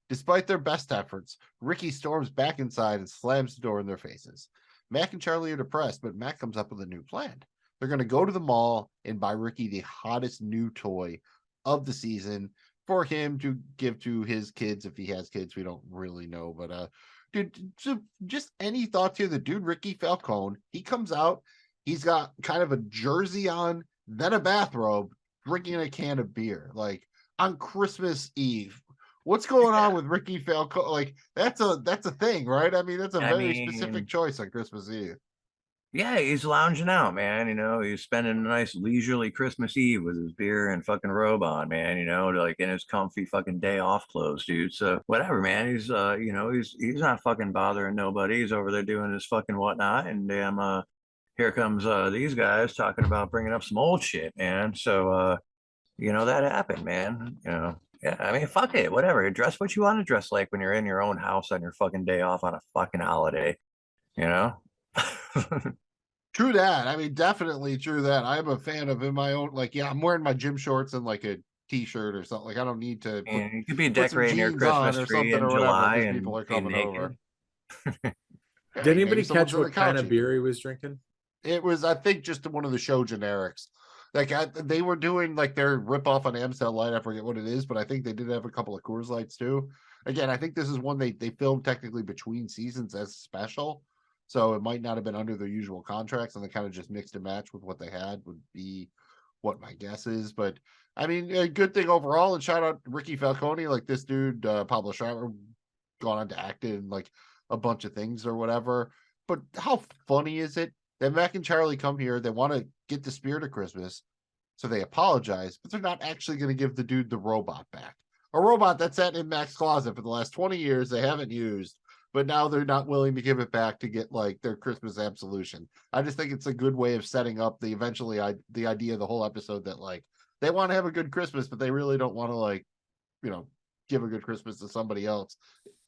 Despite their best efforts, Ricky storms back inside and slams the door in their faces. Mac and Charlie are depressed, but Mac comes up with a new plan. They're going to go to the mall and buy Ricky the hottest new toy of the season for him to give to his kids. If he has kids, we don't really know. But dude, so just any thoughts here? The dude, Ricky Falcone, he comes out. He's got kind of a jersey on, then a bathrobe, drinking a can of beer, like on Christmas Eve. What's going on with Ricky Falcone? Like that's a thing, right? I mean, that's a very specific choice on Christmas Eve. Yeah, he's lounging out, man. He's spending a nice leisurely Christmas Eve with his beer and fucking robe on, man. Like in his comfy fucking day off clothes, dude. So whatever, man. He's he's not fucking bothering nobody. He's over there doing his fucking whatnot, and damn, here comes these guys talking about bringing up some old shit, man. So that happened, man. Yeah, I mean, fuck it, whatever. Dress what you want to dress like when you're in your own house on your fucking day off on a fucking holiday, you know? True that. I mean, definitely true that. I'm a fan of in my own, like, yeah, I'm wearing my gym shorts and like a t-shirt or something. Like, I don't need to And you could be put some decorating your jeans on Christmas or tree something in or whatever July because and people are be coming naked. over. Did Hey, anybody maybe someone's catch on the what kind of couch beer he was drinking? It was, I think, just one of the show generics. Like they were doing like their ripoff on Amstel Light. I forget what it is, but I think they did have a couple of Coors Lights too. Again, I think this is one they filmed technically between seasons as special, so it might not have been under their usual contracts, and they kind of just mixed and matched with what they had. Would be what my guess is. But I mean, a good thing overall. And shout out Ricky Falcone, like this dude, Pablo Schreiber, gone on to act in like a bunch of things or whatever. But how funny is it that Mac and Charlie come here? They want to get the spirit of Christmas, so they apologize, but they're not actually going to give the dude the robot back. A robot that's sat in Mac's closet for the last 20 years they haven't used, but now they're not willing to give it back to get like their Christmas absolution. I just think it's a good way of setting up the idea of the whole episode that like they want to have a good Christmas, but they really don't want to like, give a good Christmas to somebody else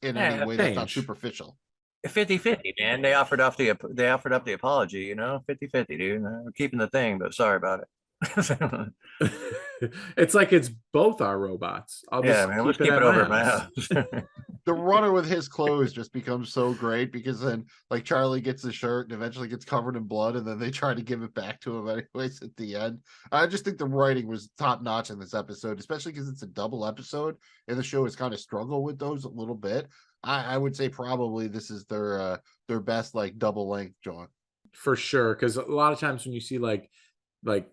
in any way that's not superficial. 50-50, man. They offered up the apology, 50-50, dude. We're keeping the thing, but sorry about it. It's like it's both our robots. I'll Yeah, just man, let's keep keep it it at over my at my house. house. The runner with his clothes just becomes so great because then like Charlie gets the shirt and eventually gets covered in blood, and then they try to give it back to him anyways at the end. I just think the writing was top notch in this episode, especially because it's a double episode and the show has kind of struggled with those a little bit. I would say probably this is their best like double length joint. For sure, because a lot of times when you see like 1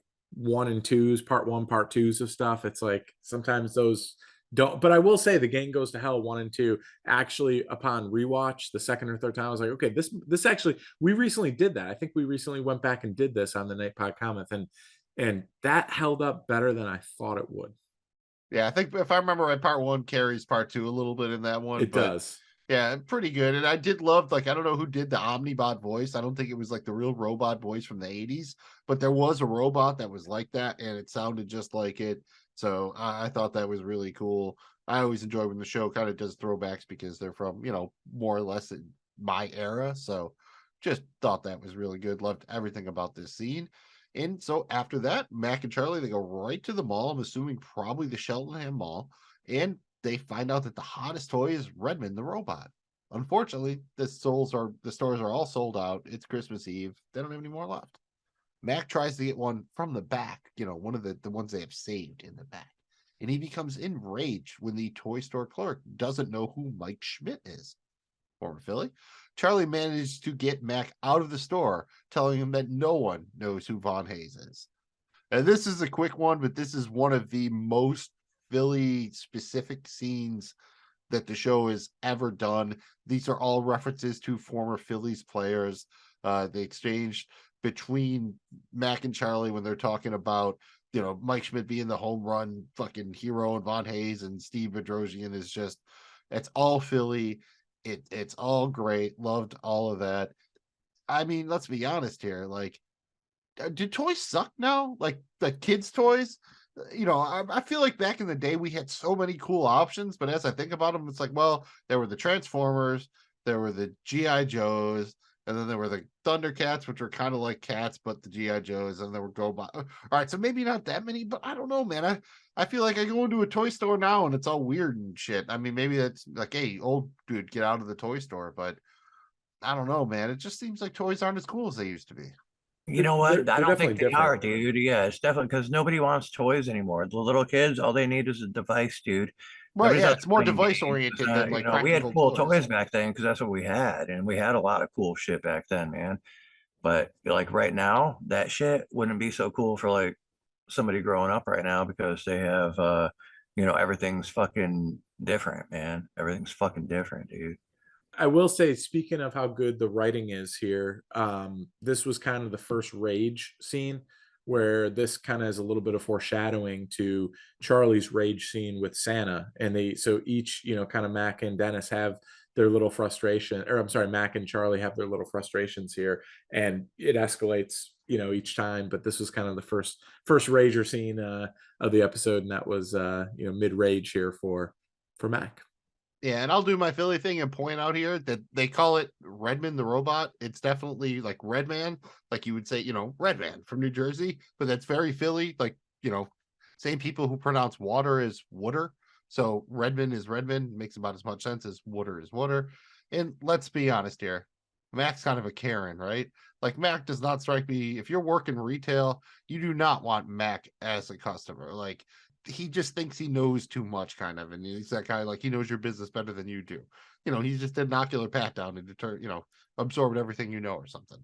and 2s, part 1, part 2s of stuff, it's like sometimes those don't. But I will say the Gang Goes to Hell 1 and 2 actually, upon rewatch the second or third time, I was like, okay, this actually, we recently did that. I think we recently went back and did this on the Night Pod Cometh, and that held up better than I thought it would. Yeah, I think if I remember right, part 1 carries part 2 a little bit in that one. It does. Yeah, pretty good. And I did love, like, I don't know who did the Omnibot voice. I don't think it was like the real robot voice from the 80s, but there was a robot that was like that and it sounded just like it. So I thought that was really cool. I always enjoy when the show kind of does throwbacks because they're from, more or less in my era. So just thought that was really good. Loved everything about this scene. And so after that, Mac and Charlie, they go right to the mall. I'm assuming probably the Cheltenham Mall. And they find out that the hottest toy is Redmond the robot. Unfortunately, the stores are all sold out. It's Christmas Eve. They don't have any more left. Mac tries to get one from the back, one of the ones they have saved in the back. And he becomes enraged when the toy store clerk doesn't know who Mike Schmidt is. Former Philly. Charlie manages to get Mac out of the store, telling him that no one knows who Von Hayes is. And this is a quick one, but this is one of the most Philly specific scenes that the show has ever done. These are all references to former Phillies players. The exchange between Mac and Charlie when they're talking about, Mike Schmidt being the home run fucking hero and Von Hayes and Steve Bedrosian is just, it's all Philly. It's all great. Loved all of that. I mean, let's be honest here. Like, do toys suck now? Like the kids' toys? I feel like back in the day we had so many cool options, but as I think about them, it's like, well, there were the Transformers, there were the GI Joes, and then there were the Thundercats, which were kind of like cats, but the GI Joes, and there were GoBot. All right, so maybe not that many, but I don't know, man. I feel like I go into a toy store now and it's all weird and shit. I mean, maybe that's like, hey, old dude, get out of the toy store, but I don't know, man. It just seems like toys aren't as cool as they used to be. You know what? They're I don't think definitely they are, different. dude. Yeah, it's definitely because nobody wants toys anymore. The little kids, all they need is a device, dude. Right, Nobody's yeah, out it's there more playing device games. oriented than like We had practical cool toys. toys back then because that's what we had, and we had a lot of cool shit back then, man. But like right now, that shit wouldn't be so cool for like somebody growing up right now because they have everything's fucking different, man. Everything's fucking different, dude. I will say, speaking of how good the writing is here, this was kind of the first rage scene where this kind of is a little bit of foreshadowing to Charlie's rage scene with Santa. And so each, kind of Mac and Dennis have their little frustration, or I'm sorry, Mac and Charlie have their little frustrations here, and it escalates, each time. But this was kind of the first rager scene of the episode, and that was mid rage here for Mac. Yeah, and I'll do my Philly thing and point out here that they call it Redman the robot. It's definitely like Redman, like you would say, Redman from New Jersey, but that's very Philly. Like, same people who pronounce water as water. So Redman is Redman, makes about as much sense as water is water. And let's be honest here, Mac's kind of a Karen, right? Like Mac does not strike me. If you're working retail, you do not want Mac as a customer. Like he just thinks he knows too much, kind of, and he's that guy like he knows your business better than you do. He's just an ocular pat down and absorbed everything or something.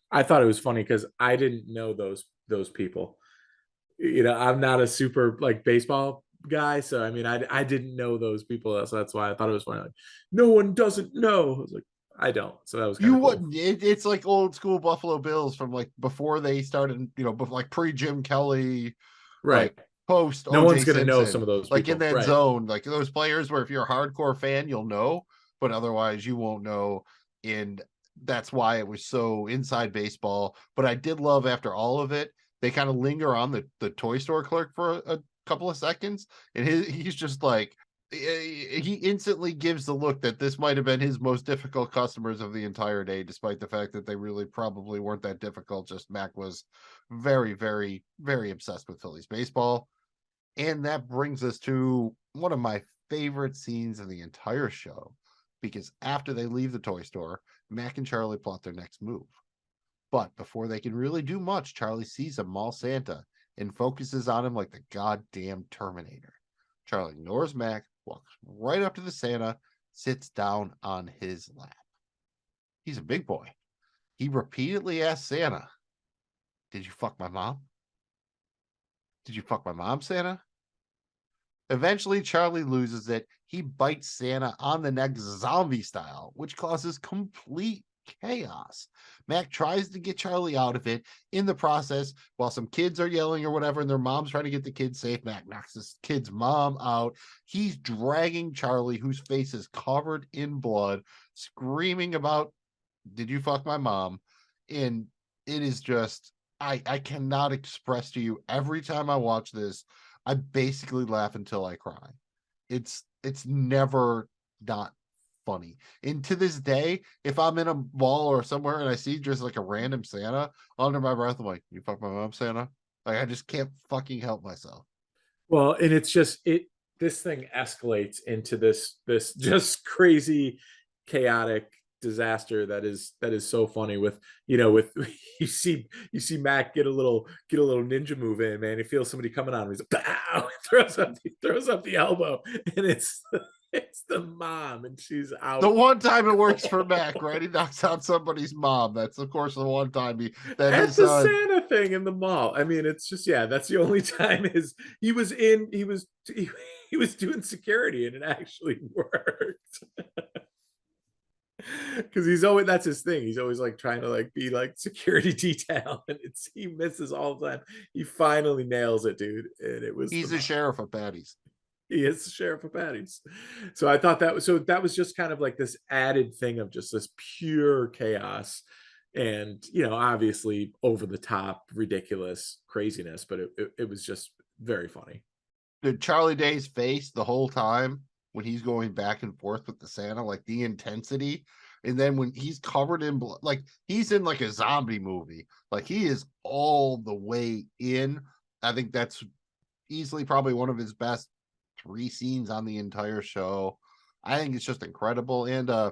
I thought it was funny because I didn't know those people. I'm not a super like baseball guy, so I mean, I didn't know those people, so that's why I thought it was funny. Like, no one doesn't know. I was like, I don't. So that was You cool. wouldn't. It's like old school Buffalo Bills from like before they started, like pre Jim Kelly, Right. like post No OJ one's gonna know Simpson, some of those like people. in that Right. zone, like those players where if you're a hardcore fan, you'll know, but otherwise you won't know. And that's why it was so inside baseball. But I did love after all of it, they kind of linger on the toy store clerk for a couple of seconds, and he's just like he instantly gives the look that this might have been his most difficult customers of the entire day, despite the fact that they really probably weren't that difficult. Just Mac was very, very, very obsessed with Phillies baseball. And that brings us to one of my favorite scenes in the entire show, because after they leave the toy store, Mac and Charlie plot their next move. But before they can really do much, Charlie sees a mall Santa and focuses on him like the goddamn Terminator. Charlie ignores Mac, walks right up to the Santa, sits down on his lap. He's a big boy. He repeatedly asks Santa, "Did you fuck my mom? Did you fuck my mom, Santa?" Eventually, Charlie loses it. He bites Santa on the neck zombie style, which causes complete chaos. Mac tries to get Charlie out of it. In the process, while some kids are yelling or whatever, and their mom's trying to get the kids safe, Mac knocks this kid's mom out. He's dragging Charlie, whose face is covered in blood, screaming about, "Did you fuck my mom?" And it is just, I cannot express to you, every time I watch this, I basically laugh until I cry. It's never not funny. And to this day, if I'm in a mall or somewhere and I see just like a random Santa, under my breath, I'm like, "You fuck my mom, Santa?" Like, I just can't fucking help myself. Well, and it's just this thing escalates into this just crazy, chaotic disaster that is so funny with, with you see Mac get a little ninja move in, man. He feels somebody coming on him. He's like, "Pow!" throws up the elbow, and it's the mom, and she's out. The one time it works for Mac, right? He knocks out somebody's mom. That's of course the one time At the Santa thing in the mall. I mean, it's just, that's the only time he was doing security, and it actually worked. Because that's his thing. He's always like trying to like be like security detail, and he misses all the time. He finally nails it, dude. And he's the sheriff of Patty's. He is the sheriff of Patty's. So I thought that was just kind of like this added thing of just this pure chaos, and obviously over the top, ridiculous craziness, but it was just very funny. Dude, Charlie Day's face the whole time when he's going back and forth with the Santa, like the intensity, and then when he's covered in blood, like he's in like a zombie movie, like he is all the way in. I think that's easily probably one of his best 3 scenes on the entire show. I think it's just incredible. And I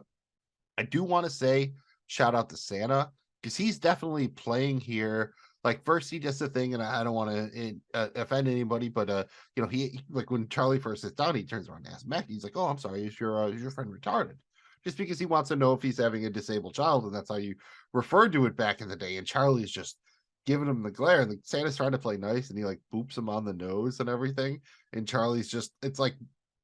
do want to say shout out to Santa, because he's definitely playing here. Like, first he does the thing, and I don't want to offend anybody, but he, like, when Charlie first sits down, he turns around and asks Mac, he's like, "Oh, I'm sorry, is your friend retarded?" Just because he wants to know if he's having a disabled child, and that's how you referred to it back in the day. And Charlie's just giving him the glare, and the Santa's trying to play nice, and he like boops him on the nose and everything. And Charlie's just, it's like,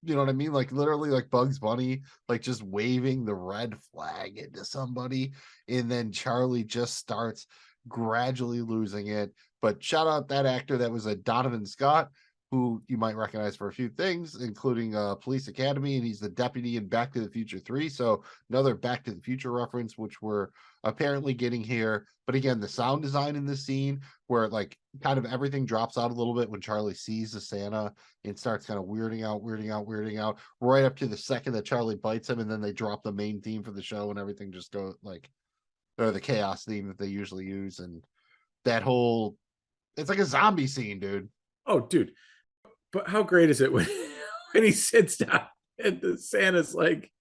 you know what I mean? Like literally like Bugs Bunny, like just waving the red flag into somebody. And then Charlie just starts gradually losing it. But shout out that actor that was a Donovan Scott, who you might recognize for a few things, including Police Academy, and he's the deputy in Back to the Future 3. So another Back to the Future reference, which we're apparently getting here. But again, the sound design in this scene, where like kind of everything drops out a little bit when Charlie sees the Santa and starts kind of weirding out, right up to the second that Charlie bites him, and then they drop the main theme for the show, and everything just goes like, or the chaos theme that they usually use. And that whole, it's like a zombie scene, dude. Oh, dude. But how great is it when he sits down and the Santa's like,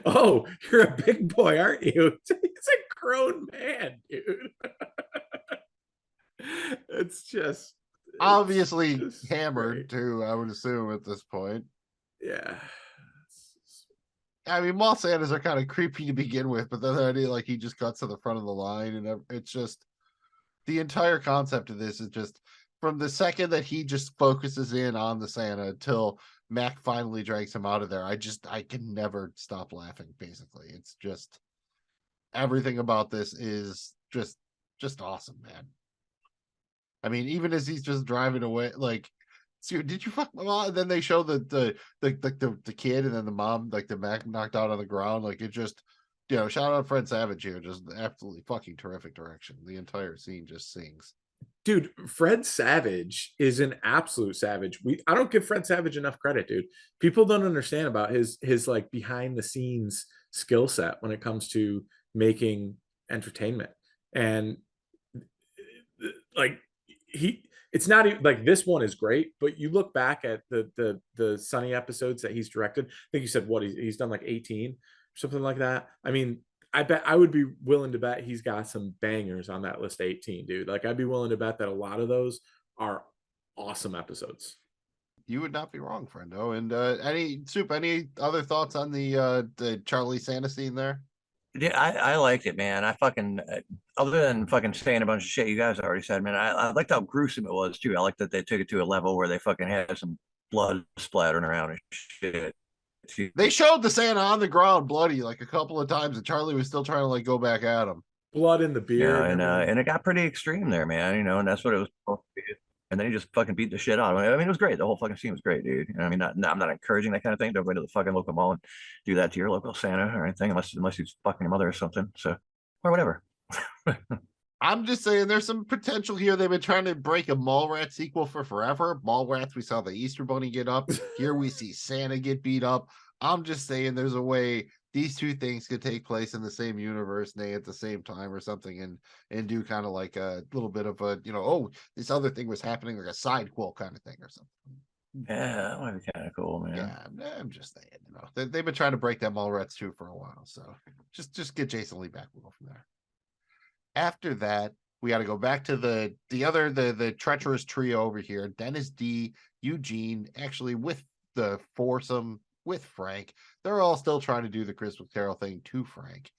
"Oh, you're a big boy, aren't you?" He's a grown man, dude. It's obviously just hammered great. too, I would assume at this point. Yeah. I mean, mall Santas are kind of creepy to begin with, but then the idea like he just cuts to the front of the line, and it's just, the entire concept of this is just, from the second that he just focuses in on the Santa until Mac finally drags him out of there, I can never stop laughing, basically. It's just, everything about this is just awesome, man. I mean, even as he's just driving away, like, so, "Did you fuck my mom?" And then they show the kid, and then the mom, like the Mac knocked out on the ground. Like, it just, shout out Fred Savage here, just absolutely fucking terrific direction. The entire scene just sings. Dude, Fred Savage is an absolute savage. I don't give Fred Savage enough credit, dude. People don't understand about his like behind the scenes skill set when it comes to making entertainment. And like it's not even like, this one is great, but you look back at the Sunny episodes that he's directed. I think you said he's done like 18 or something like that. I mean, I bet I would be willing to bet he's got some bangers on that list of 18, dude. Like, I'd be willing to bet that a lot of those are awesome episodes. You would not be wrong, friendo. And any other thoughts on the Charlie Santa scene there? Yeah, I liked it, man. I fucking, other than fucking saying a bunch of shit you guys already said, man, I liked how gruesome it was too. I liked that they took it to a level where they fucking had some blood splattering around and shit. They showed the Santa on the ground bloody like a couple of times, and Charlie was still trying to like go back at him. Blood in the beard. And it got pretty extreme there, man. And that's what it was supposed to be. And then he just fucking beat the shit out of him. I mean, it was great. The whole fucking scene was great, dude. I mean, I'm not encouraging that kind of thing. Don't go to the fucking local mall and do that to your local Santa or anything, unless he's fucking your mother or something. So, or whatever. I'm just saying there's some potential here. They've been trying to break a Mallrats sequel for forever. Mallrats, we saw the Easter Bunny get up. Here we see Santa get beat up. I'm just saying there's a way these two things could take place in the same universe, at the same time or something, and do kind of like a little bit of a, oh, this other thing was happening, like a side quote kind of thing or something. Yeah, that might be kind of cool, man. Yeah, I'm just saying, they've been trying to break that Mallrats too for a while. So just get Jason Lee back. We'll go from there. After that, we got to go back to the treacherous trio over here. Dennis D, Eugene, actually with the foursome with Frank. They're all still trying to do the Christmas Carol thing to Frank.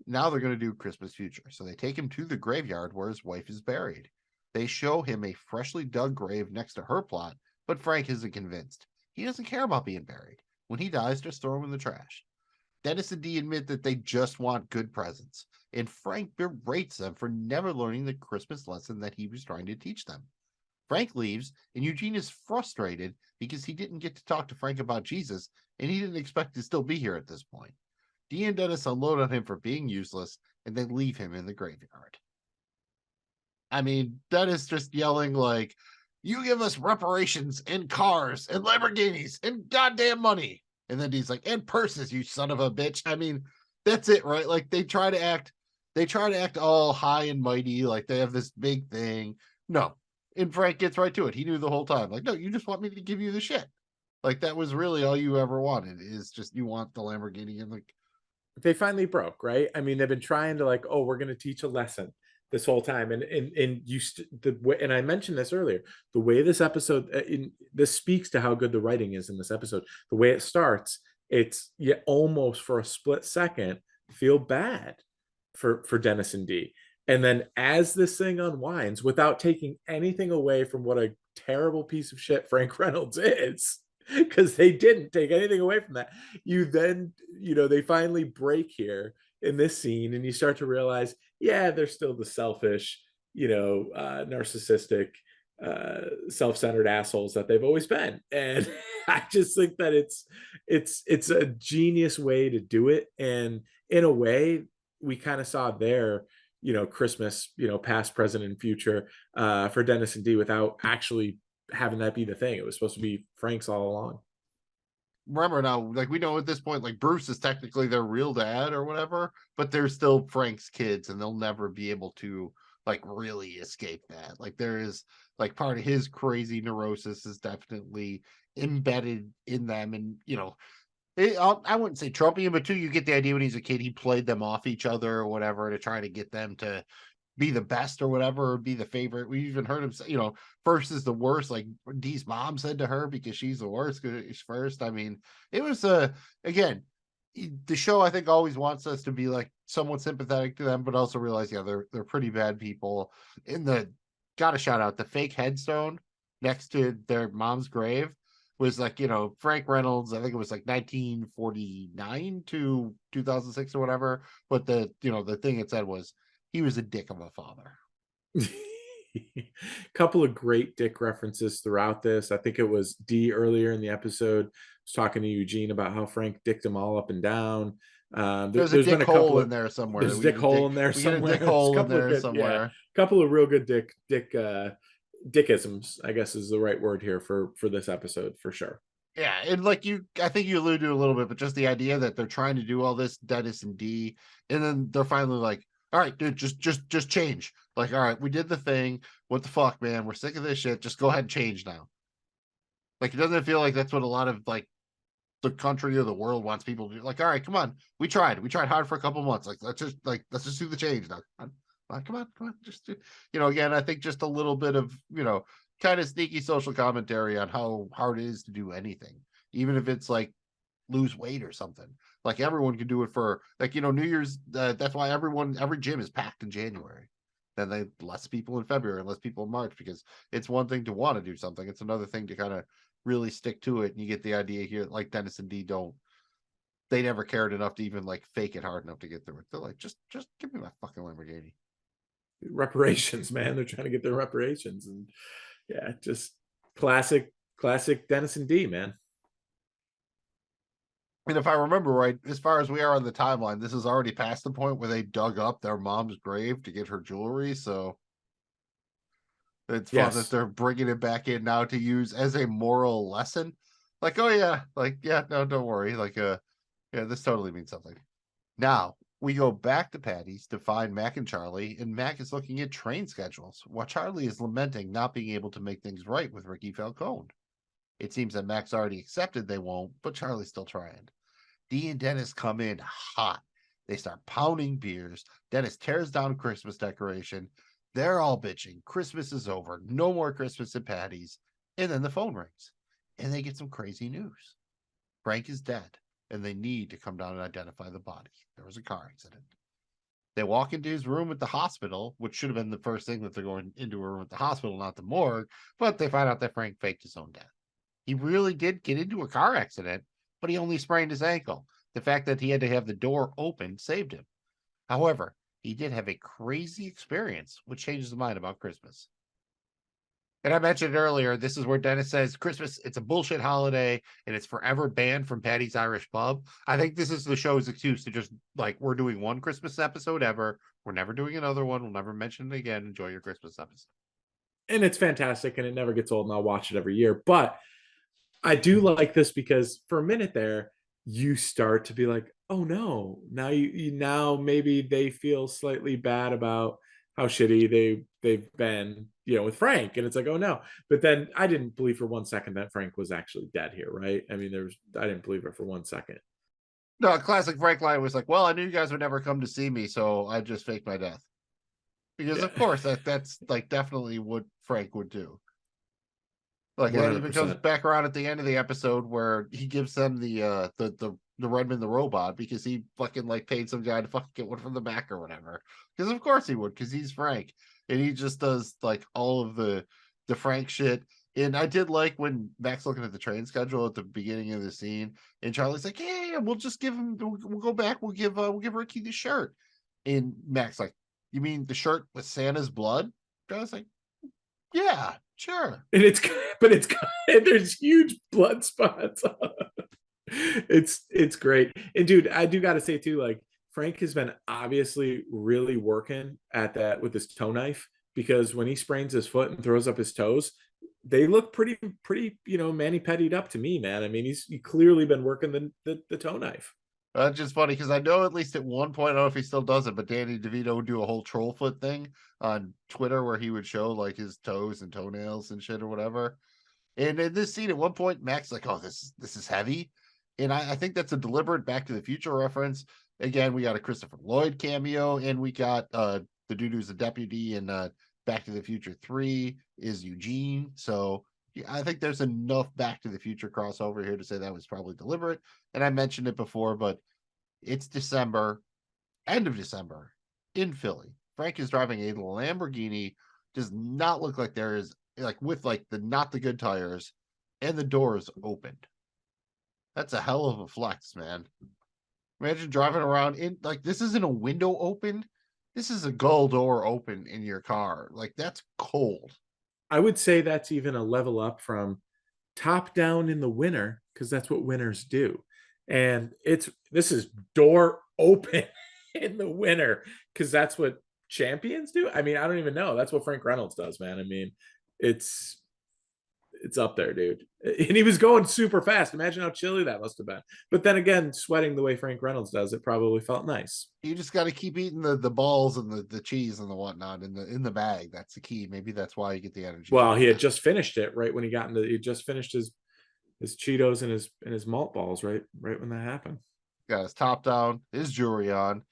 Now they're going to do Christmas Future. So they take him to the graveyard where his wife is buried. They show him a freshly dug grave next to her plot, but Frank isn't convinced. He doesn't care about being buried. When he dies, just throw him in the trash. Dennis and Dee admit that they just want good presents, and Frank berates them for never learning the Christmas lesson that he was trying to teach them. Frank leaves, and Eugene is frustrated because he didn't get to talk to Frank about Jesus, and he didn't expect to still be here at this point. Dee and Dennis unload on him for being useless, and then leave him in the graveyard. I mean, Dennis just yelling like, you give us reparations and cars and Lamborghinis and goddamn money. And then he's like, and purses, you son of a bitch. I mean, that's it, right? Like they try to act all high and mighty, like they have this big thing. No. And Frank gets right to it. He knew the whole time. Like, no, you just want me to give you the shit. Like that was really all you ever wanted, is just you want the Lamborghini. And like they finally broke, right? I mean, they've been trying to like, oh, we're going to teach a lesson this whole time, and and I mentioned this earlier. The way this episode, this speaks to how good the writing is in this episode. The way it starts, it's almost for a split second feel bad for Dennis and Dee, and then as this thing unwinds, without taking anything away from what a terrible piece of shit Frank Reynolds is, because they didn't take anything away from that. They finally break here in this scene, and you start to realize, yeah, they're still the selfish, narcissistic, self-centered assholes that they've always been. And I just think that it's a genius way to do it. And in a way, we kind of saw their, Christmas, past, present, and future for Dennis and Dee without actually having that be the thing. It was supposed to be Frank's all along. Remember now, like we know at this point, like Bruce is technically their real dad or whatever, but they're still Frank's kids, and they'll never be able to like really escape that. Like there is like part of his crazy neurosis is definitely embedded in them, and I wouldn't say Trumpian, but too, you get the idea when he's a kid, he played them off each other or whatever to try to get them to be the best or whatever, or be the favorite. We even heard him say, first is the worst, like Dee's mom said to her, because she's the worst because she's first. I mean, it was again, the show I think always wants us to be like somewhat sympathetic to them, but also realize, they're pretty bad people. Gotta shout out the fake headstone next to their mom's grave was like, Frank Reynolds, I think it was like 1949 to 2006 or whatever. But the thing it said was, he was a dick of a father. Couple of great dick references throughout this. I think it was Dee earlier in the episode was talking to Eugene about how Frank dicked him all up and down. There's a dick hole in there somewhere. There's a dick hole in there somewhere. Dick hole in there somewhere. A couple of real good dickisms, I guess is the right word here for this episode for sure. Yeah, and like I think you alluded to a little bit, but just the idea that they're trying to do all this, Dennis and Dee, and then they're finally like, all right, dude, just change. Like, all right, we did the thing. What the fuck, man? We're sick of this shit. Just go ahead and change now. Like, it doesn't feel like that's what a lot of like the country or the world wants people to do. Like, all right, come on. We tried hard for a couple months. Like, let's just do the change now. Come on. Just again, I think just a little bit of, kind of sneaky social commentary on how hard it is to do anything, even if it's like lose weight or something. Like everyone can do it for like, New Year's. That's why every gym is packed in January. Then they less people in February and less people in March, because it's one thing to want to do something. It's another thing to kind of really stick to it, and you get the idea here, like Dennis and Dee they never cared enough to even like fake it hard enough to get through it. They're like, just give me my fucking Lamborghini. Reparations, man. They're trying to get their reparations, and yeah, just classic Dennis and Dee, man. And if I remember right, as far as we are on the timeline, this is already past the point where they dug up their mom's grave to get her jewelry. So it's fun that they're bringing it back in now to use as a moral lesson. Like, oh yeah, like, yeah, no, don't worry. Like, yeah, this totally means something. Now we go back to Patty's to find Mac and Charlie, and Mac is looking at train schedules while Charlie is lamenting not being able to make things right with Ricky Falcone. It seems that Mac's already accepted they won't, but Charlie's still trying. Dee and Dennis come in hot. They start pounding beers. Dennis tears down Christmas decoration. They're all bitching. Christmas is over. No more Christmas at Patty's. And then the phone rings, and they get some crazy news. Frank is dead, and they need to come down and identify the body. There was a car accident. They walk into his room at the hospital, which should have been the first thing that they're going into a room at the hospital, not the morgue, but they find out that Frank faked his own death. He really did get into a car accident, but he only sprained his ankle. The fact that he had to have the door open saved him. However, he did have a crazy experience, which changes his mind about Christmas. And I mentioned earlier, this is where Dennis says Christmas, it's a bullshit holiday, and it's forever banned from Patty's Irish Pub. I think this is the show's excuse to just, like, we're doing one Christmas episode ever. We're never doing another one. We'll never mention it again. Enjoy your Christmas episode. And it's fantastic, and it never gets old, and I'll watch it every year. But I do like this because for a minute there, you start to be like, oh no, now maybe they feel slightly bad about how shitty they've been, with Frank. And it's like, oh no. But then I didn't believe for 1 second that Frank was actually dead here, right? I mean, I didn't believe it for 1 second. No, classic Frank line was like, well, I knew you guys would never come to see me, so I just faked my death. Because of course that's like definitely what Frank would do. Like, that even comes back around at the end of the episode where he gives them the Redmond the robot because he fucking like paid some guy to fucking get one from the back or whatever. Because of course he would, because he's Frank, and he just does like all of the Frank shit. And I did like when Mac's looking at the train schedule at the beginning of the scene, and Charlie's like, "Yeah, we'll just give him. We'll go back. We'll give Ricky the shirt." And Mac's like, "You mean the shirt with Santa's blood?" Charlie's like, "Yeah, sure." And there's huge blood spots. It's great. And dude, I do got to say too, like, Frank has been obviously really working at that with his toe knife, because when he sprains his foot and throws up his toes, they look pretty, mani-pettied up to me, man. I mean, he's clearly been working the toe knife. That's just funny because I know at least at one point, I don't know if he still does it, but Danny DeVito would do a whole troll foot thing on Twitter where he would show like his toes and toenails and shit or whatever. And in this scene, at one point, Mac's like, "Oh, this is heavy," and I think that's a deliberate Back to the Future reference. Again, we got a Christopher Lloyd cameo, and we got the dude who's a deputy in Back to the Future 3 is Eugene. So I think there's enough Back to the Future crossover here to say that was probably deliberate. And I mentioned it before, but it's December, end of December in Philly. Frank is driving a Lamborghini, does not look like there is, like, with like the not the good tires, and the door is opened. That's a hell of a flex, man. Imagine driving around in, like, this isn't a window open. This is a gull door open in your car. Like, that's cold. I would say that's even a level up from top down in the winter, because that's what winners do. And this is door open in the winter, because that's what champions do. I mean, I don't even know. That's what Frank Reynolds does, man. I mean, it's up there, dude. And he was going super fast. Imagine how chilly that must have been. But then again, sweating the way Frank Reynolds does, it probably felt nice. You just got to keep eating the balls and the cheese and the whatnot in the bag. That's the key. Maybe that's why you get the energy. Well, he had just finished it right when he just finished his Cheetos and his malt balls right when that happened. Got his top down, his jewelry on.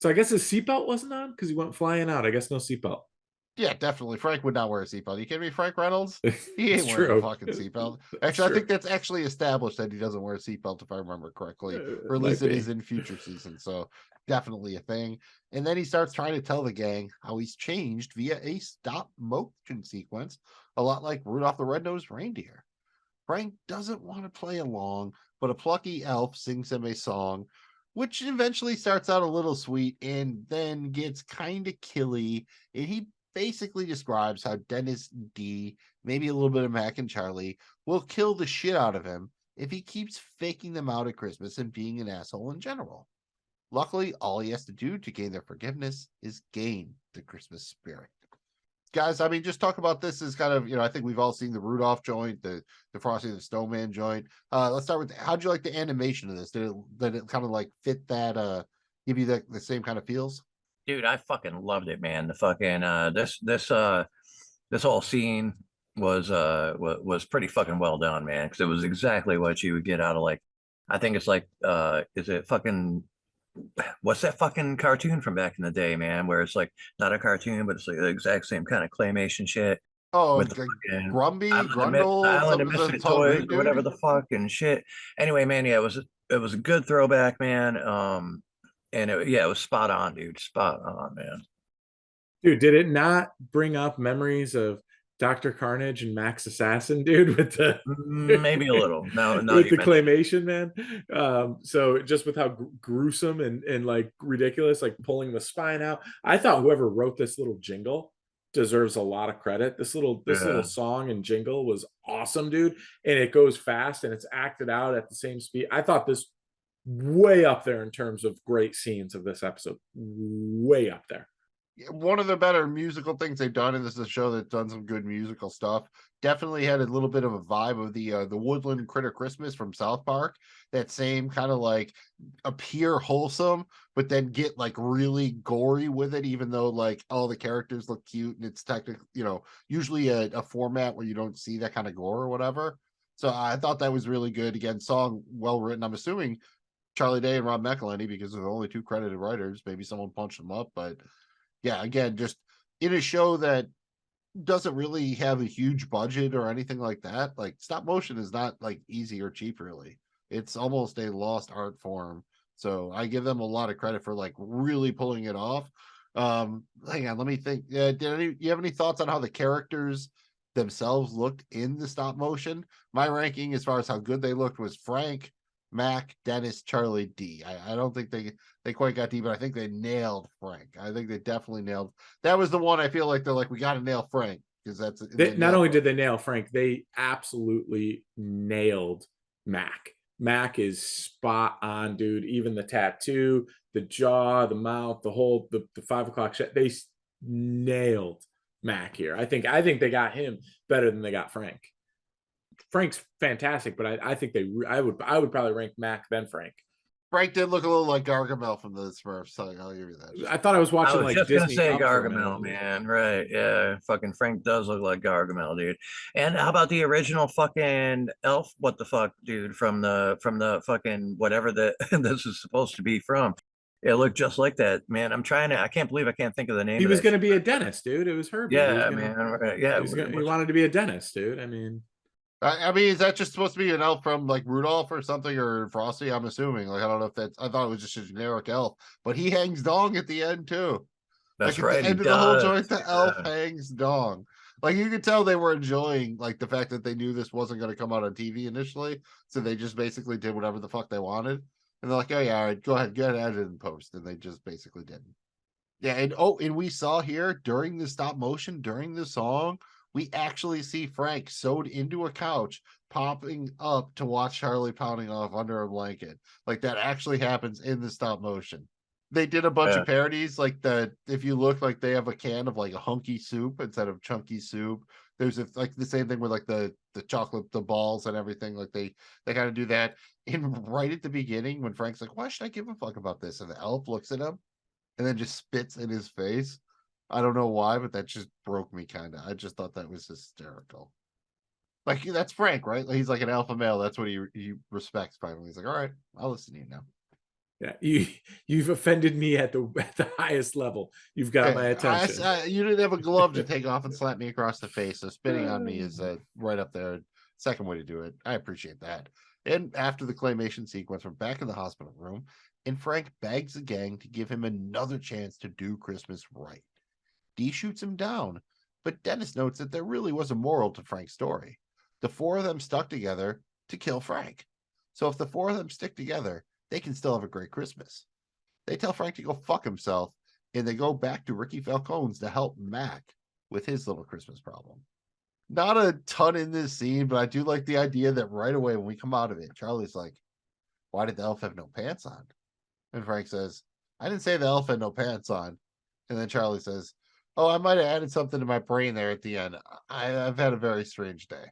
So I guess his seatbelt wasn't on because he went flying out. I guess no seatbelt. Yeah, definitely. Frank would not wear a seatbelt. You kidding me, Frank Reynolds? He ain't It's wearing true. a fucking seatbelt. Actually, I think that's actually established that he doesn't wear a seatbelt, if I remember correctly. Or at least it is in future seasons. So definitely a thing. And then he starts trying to tell the gang how he's changed via a stop motion sequence, a lot like Rudolph the Red-Nosed Reindeer. Frank doesn't want to play along, but a plucky elf sings him a song, which eventually starts out a little sweet and then gets kind of killy. And he basically describes how Dennis D, maybe a little bit of Mac and Charlie, will kill the shit out of him if he keeps faking them out at Christmas and being an asshole in general. Luckily, all he has to do to gain their forgiveness is gain the Christmas spirit. Guys, I mean, just talk about this as kind of, I think we've all seen the Rudolph joint, the Frosty the Snowman joint. Let's start with, how'd you like the animation of this? Did it kind of like fit that, give you the same kind of feels? Dude, I fucking loved it, man. The fucking this whole scene was pretty fucking well done, man, because it was exactly what you would get out of, like, I think it's like is it fucking, what's that fucking cartoon from back in the day, man, where it's like not a cartoon but it's like the exact same kind of claymation shit Oh, with the fucking Grumby, Island of something Misfit that's all Toys great, or whatever dude. the fuck and shit. Anyway, man, yeah, it was a good throwback, man. And it was spot on, dude. Spot on, man. Dude, did it not bring up memories of Dr. Carnage and Max Assassin, dude, with the Maybe a little. No, with the claymation, man. So just with how gruesome and like ridiculous, like pulling the spine out. I thought whoever wrote this little jingle deserves a lot of credit. This little song and jingle was awesome, dude. And it goes fast and it's acted out at the same speed. I thought this way up there in terms of great scenes of this episode. Way up there. One of the better musical things they've done, and this is a show that's done some good musical stuff, definitely had a little bit of a vibe of the Woodland Critter Christmas from South Park. That same kind of like appear wholesome, but then get like really gory with it, even though like all the characters look cute and it's technically, usually a format where you don't see that kind of gore or whatever. So I thought that was really good. Again, song well written. I'm assuming Charlie Day and Rob McElhenney, because there's only two credited writers. Maybe someone punched them up, but yeah, again, just in a show that doesn't really have a huge budget or anything like that. Like stop motion is not like easy or cheap, really. It's almost a lost art form. So I give them a lot of credit for like really pulling it off. Hang on, let me think. You have any thoughts on how the characters themselves looked in the stop motion? My ranking as far as how good they looked was Frank, Mac, Dennis, Charlie, D. I don't think they quite got D, but I think they nailed Frank. I think they definitely nailed. That was the one I feel like they're like, we got to nail Frank, because that's not only did they nail Frank, they absolutely nailed Mac. Mac is spot on, dude. Even the tattoo, the jaw, the mouth, the 5 o'clock shit. They nailed Mac here. I think they got him better than they got Frank. Frank's fantastic, but I think I would probably rank Mac then Frank. Frank did look a little like Gargamel from the Smurfs, so I'll give you that. I thought I was watching I was like just Disney. gonna say Gargamel, man. Right? Yeah, fucking Frank does look like Gargamel, dude. And how about the original fucking elf? What the fuck, dude? From the fucking whatever that this is supposed to be from. It looked just like that, man. I can't believe I can't think of the name. He was going to be a dentist, dude. It was Herbie. Yeah, man. Yeah, he wanted to be a dentist, dude. I mean, is that just supposed to be an elf from like Rudolph or something, or Frosty? I'm assuming. Like, I don't know if that's. I thought it was just a generic elf, but he hangs dong at the end too. That's like, right. At the end of the whole joint, the elf hangs dong. Like, you could tell they were enjoying like the fact that they knew this wasn't going to come out on TV initially, so they just basically did whatever the fuck they wanted, and they're like, "Oh yeah, all right, go ahead, edit and post," and they just basically didn't. Yeah, and we saw here during the stop motion, during the song, we actually see Frank sewed into a couch, popping up to watch Charlie pounding off under a blanket. Like, that actually happens in the stop motion. They did a bunch of parodies, like if you look, like they have a can of like a hunky soup instead of chunky soup. There's like the same thing with like the chocolate, the balls and everything. Like they kind of do that. And right at the beginning, when Frank's like, "Why should I give a fuck about this?" and the elf looks at him and then just spits in his face. I don't know why, but that just broke me kind of. I just thought that was hysterical. Like, that's Frank, right? He's like an alpha male. That's what he respects finally. He's like, "All right, I'll listen to you now." Yeah, you've offended me at the highest level. You've got my attention. You didn't have a glove to take off and slap me across the face, so spitting on me is right up there. Second way to do it. I appreciate that. And after the claymation sequence, we're back in the hospital room, and Frank begs the gang to give him another chance to do Christmas right. Dee shoots him down, but Dennis notes that there really was a moral to Frank's story. the 4 of them stuck together to kill Frank. So if the 4 of them stick together, they can still have a great Christmas. They tell Frank to go fuck himself, and they go back to Ricky Falcone's to help Mac with his little Christmas problem. Not a ton in this scene, but I do like the idea that right away when we come out of it, Charlie's like, why did the elf have no pants on? And Frank says, I didn't say the elf had no pants on. And then Charlie says, oh, I might have added something to my brain there at the end. I've had a very strange day.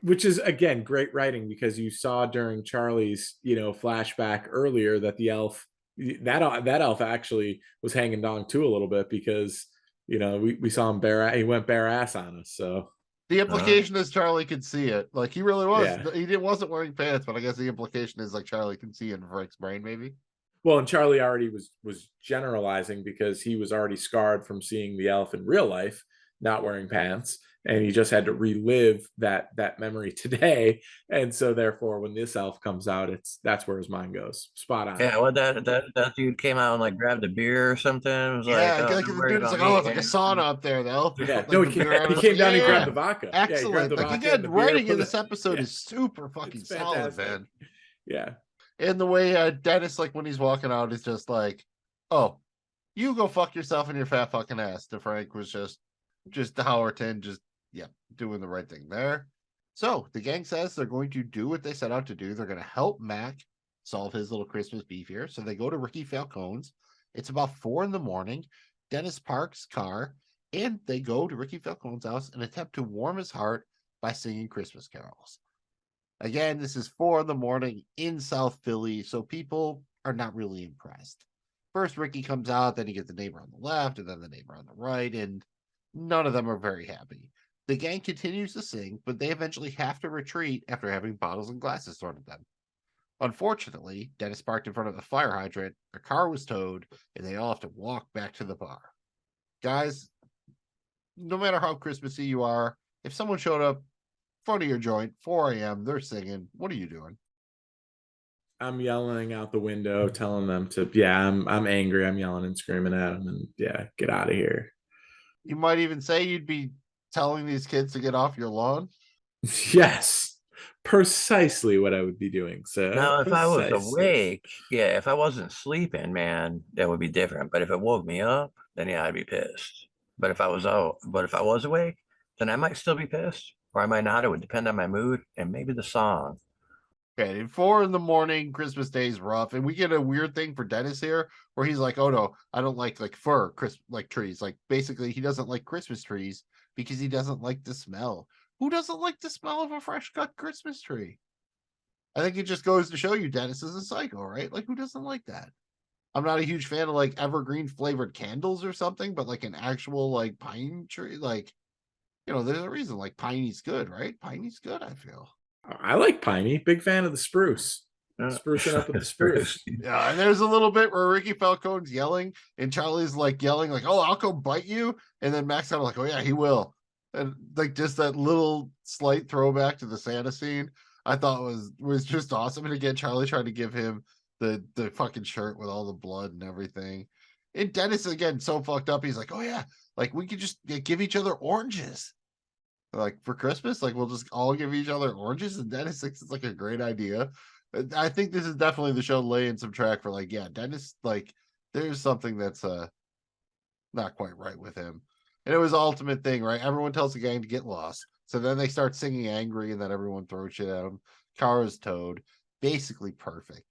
Which is, again, great writing, because you saw during Charlie's, flashback earlier that the elf, that elf actually was hanging on too a little bit, because, we saw him he went bare ass on us. So the implication is Charlie could see it. Like, he really was. Yeah. He wasn't wearing pants, but I guess the implication is like Charlie can see in Frank's brain, maybe. Well, and Charlie already was generalizing, because he was already scarred from seeing the elf in real life not wearing pants, and he just had to relive that memory today. And so therefore when this elf comes out, that's where his mind goes. Spot on. Yeah, well, that dude came out and like grabbed a beer or something. It was Yeah, like, the dude's like, oh, it's like a sauna up there, the elf. Yeah, Like, no, the he beer out came of his- down and Yeah. grabbed the vodka. Excellent. Yeah, Like, again, writing in this episode is super fucking It's solid, fantastic. man. Yeah. And the way Dennis, like, when he's walking out, is just like, oh, you go fuck yourself in your fat fucking ass. To Frank was just Howerton, doing the right thing there. So the gang says they're going to do what they set out to do. They're going to help Mac solve his little Christmas beef here. So they go to Ricky Falcone's. It's about 4 a.m. Dennis parks car, and they go to Ricky Falcone's house and attempt to warm his heart by singing Christmas carols. Again, this is 4 a.m. in South Philly, so people are not really impressed. First, Ricky comes out, then you get the neighbor on the left, and then the neighbor on the right, and none of them are very happy. The gang continues to sing, but they eventually have to retreat after having bottles and glasses thrown at them. Unfortunately, Dennis parked in front of the fire hydrant, their car was towed, and they all have to walk back to the bar. Guys, no matter how Christmassy you are, if someone showed up in front of your joint, 4 a.m., they're singing, what are you doing? I'm yelling out the window, telling them to, I'm angry. I'm yelling and screaming at them, and get out of here. You might even say you'd be telling these kids to get off your lawn. Yes, precisely what I would be doing. So now, if I was precisely. awake, if I wasn't sleeping, man, that would be different. But if it woke me up, then I'd be pissed. But if I was awake, then I might still be pissed, or I might not. It would depend on my mood and maybe the song. Okay, at 4 a.m, Christmas Day is rough, and we get a weird thing for Dennis here, where he's like, "Oh no, I don't like fur, like trees." Like, basically, he doesn't like Christmas trees because he doesn't like the smell. Who doesn't like the smell of a fresh cut Christmas tree? I think it just goes to show you Dennis is a psycho, right? Like, who doesn't like that? I'm not a huge fan of like evergreen flavored candles or something, but like an actual like pine tree, like, there's a reason. Like, piney's good, right? Piney's good, I feel. I like piney. Big fan of the spruce. Sprucing up with the spruce. Yeah, and there's a little bit where Ricky Falcone's yelling, and Charlie's like yelling, like, "Oh, I'll go bite you," and then Max kind of like, "Oh yeah, he will," and like just that little slight throwback to the Santa scene, I thought was just awesome. And again, Charlie tried to give him the fucking shirt with all the blood and everything, and Dennis again so fucked up. He's like, "Oh yeah, like we could just give each other oranges." Like for Christmas, like we'll just all give each other oranges, and Dennis thinks it's like a great idea. I think this is definitely the show laying some track for like, Dennis, like there's something that's not quite right with him. And it was the ultimate thing, right? Everyone tells the gang to get lost. So then they start singing angry, and then everyone throws shit at them. Car is towed. Basically perfect.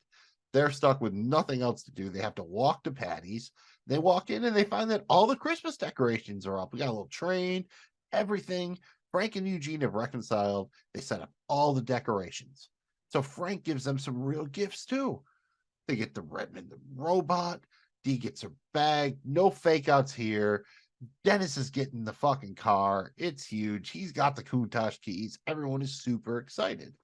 They're stuck with nothing else to do. They have to walk to Patty's. They walk in and they find that all the Christmas decorations are up. We got a little train, everything. Frank and Eugene have reconciled. They set up all the decorations. So Frank gives them some real gifts too. They get the Redmond robot. Dee gets her bag. No fake outs here. Dennis is getting the fucking car. It's huge. He's got the Countach keys. Everyone is super excited,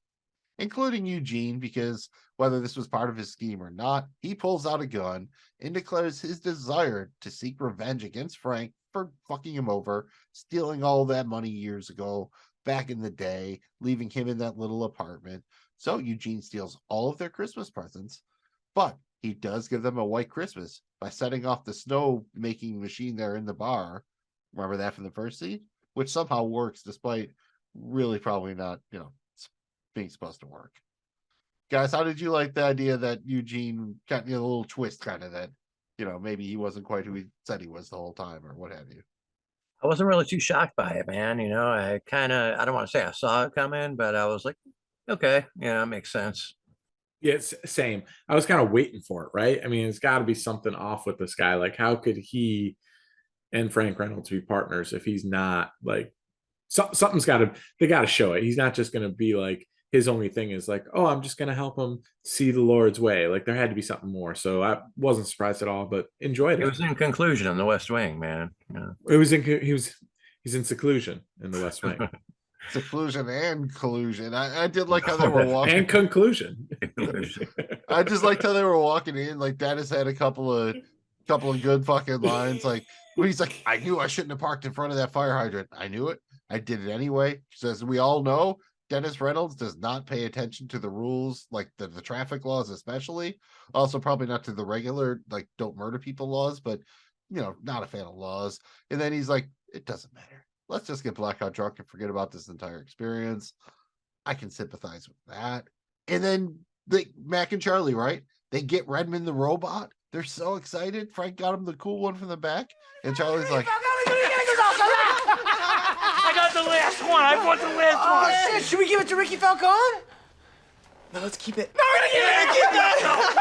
including Eugene, because whether this was part of his scheme or not, he pulls out a gun and declares his desire to seek revenge against Frank for fucking him over, stealing all that money years ago, back in the day, leaving him in that little apartment. So Eugene steals all of their Christmas presents, but he does give them a white Christmas by setting off the snow making machine there in the bar. Remember that from the first scene? Which somehow works despite really probably not, being supposed to work. Guys, how did you like the idea that Eugene got a little twist, kind of that, maybe he wasn't quite who he said he was the whole time, or what have you? I wasn't really too shocked by it, man. I I don't want to say I saw it coming, but I was like, okay, yeah, it makes sense. Yeah, same. I was kind of waiting for it, right? I mean, it's got to be something off with this guy. Like, how could he and Frank Reynolds be partners if he's not like something's got to, they got to show it. He's not just going to be like, his only thing is like, oh, I'm just going to help him see the Lord's way. Like, there had to be something more. So I wasn't surprised at all, but enjoyed it. It was in conclusion on the West Wing, man. It was he's in seclusion in the West Wing. Seclusion and collusion. I did like how they were walking. And conclusion. I just liked how they were walking in. Like, Dennis had a couple of good fucking lines. Like, when he's like, I knew I shouldn't have parked in front of that fire hydrant. I knew it. I did it anyway. As we all know, Dennis Reynolds does not pay attention to the rules, like the traffic laws, especially. Also, probably not to the regular, like, don't murder people laws, but, not a fan of laws. And then he's like, it doesn't matter. Let's just get blackout drunk and forget about this entire experience. I can sympathize with that. And then Mac and Charlie, right? They get Redmond the robot. They're so excited. Frank got him the cool one from the back. And Charlie's like, I got the last one. I bought the last one. Oh, shit. Should we give it to Ricky Falcone? No, let's keep it. No, we're gonna keep that.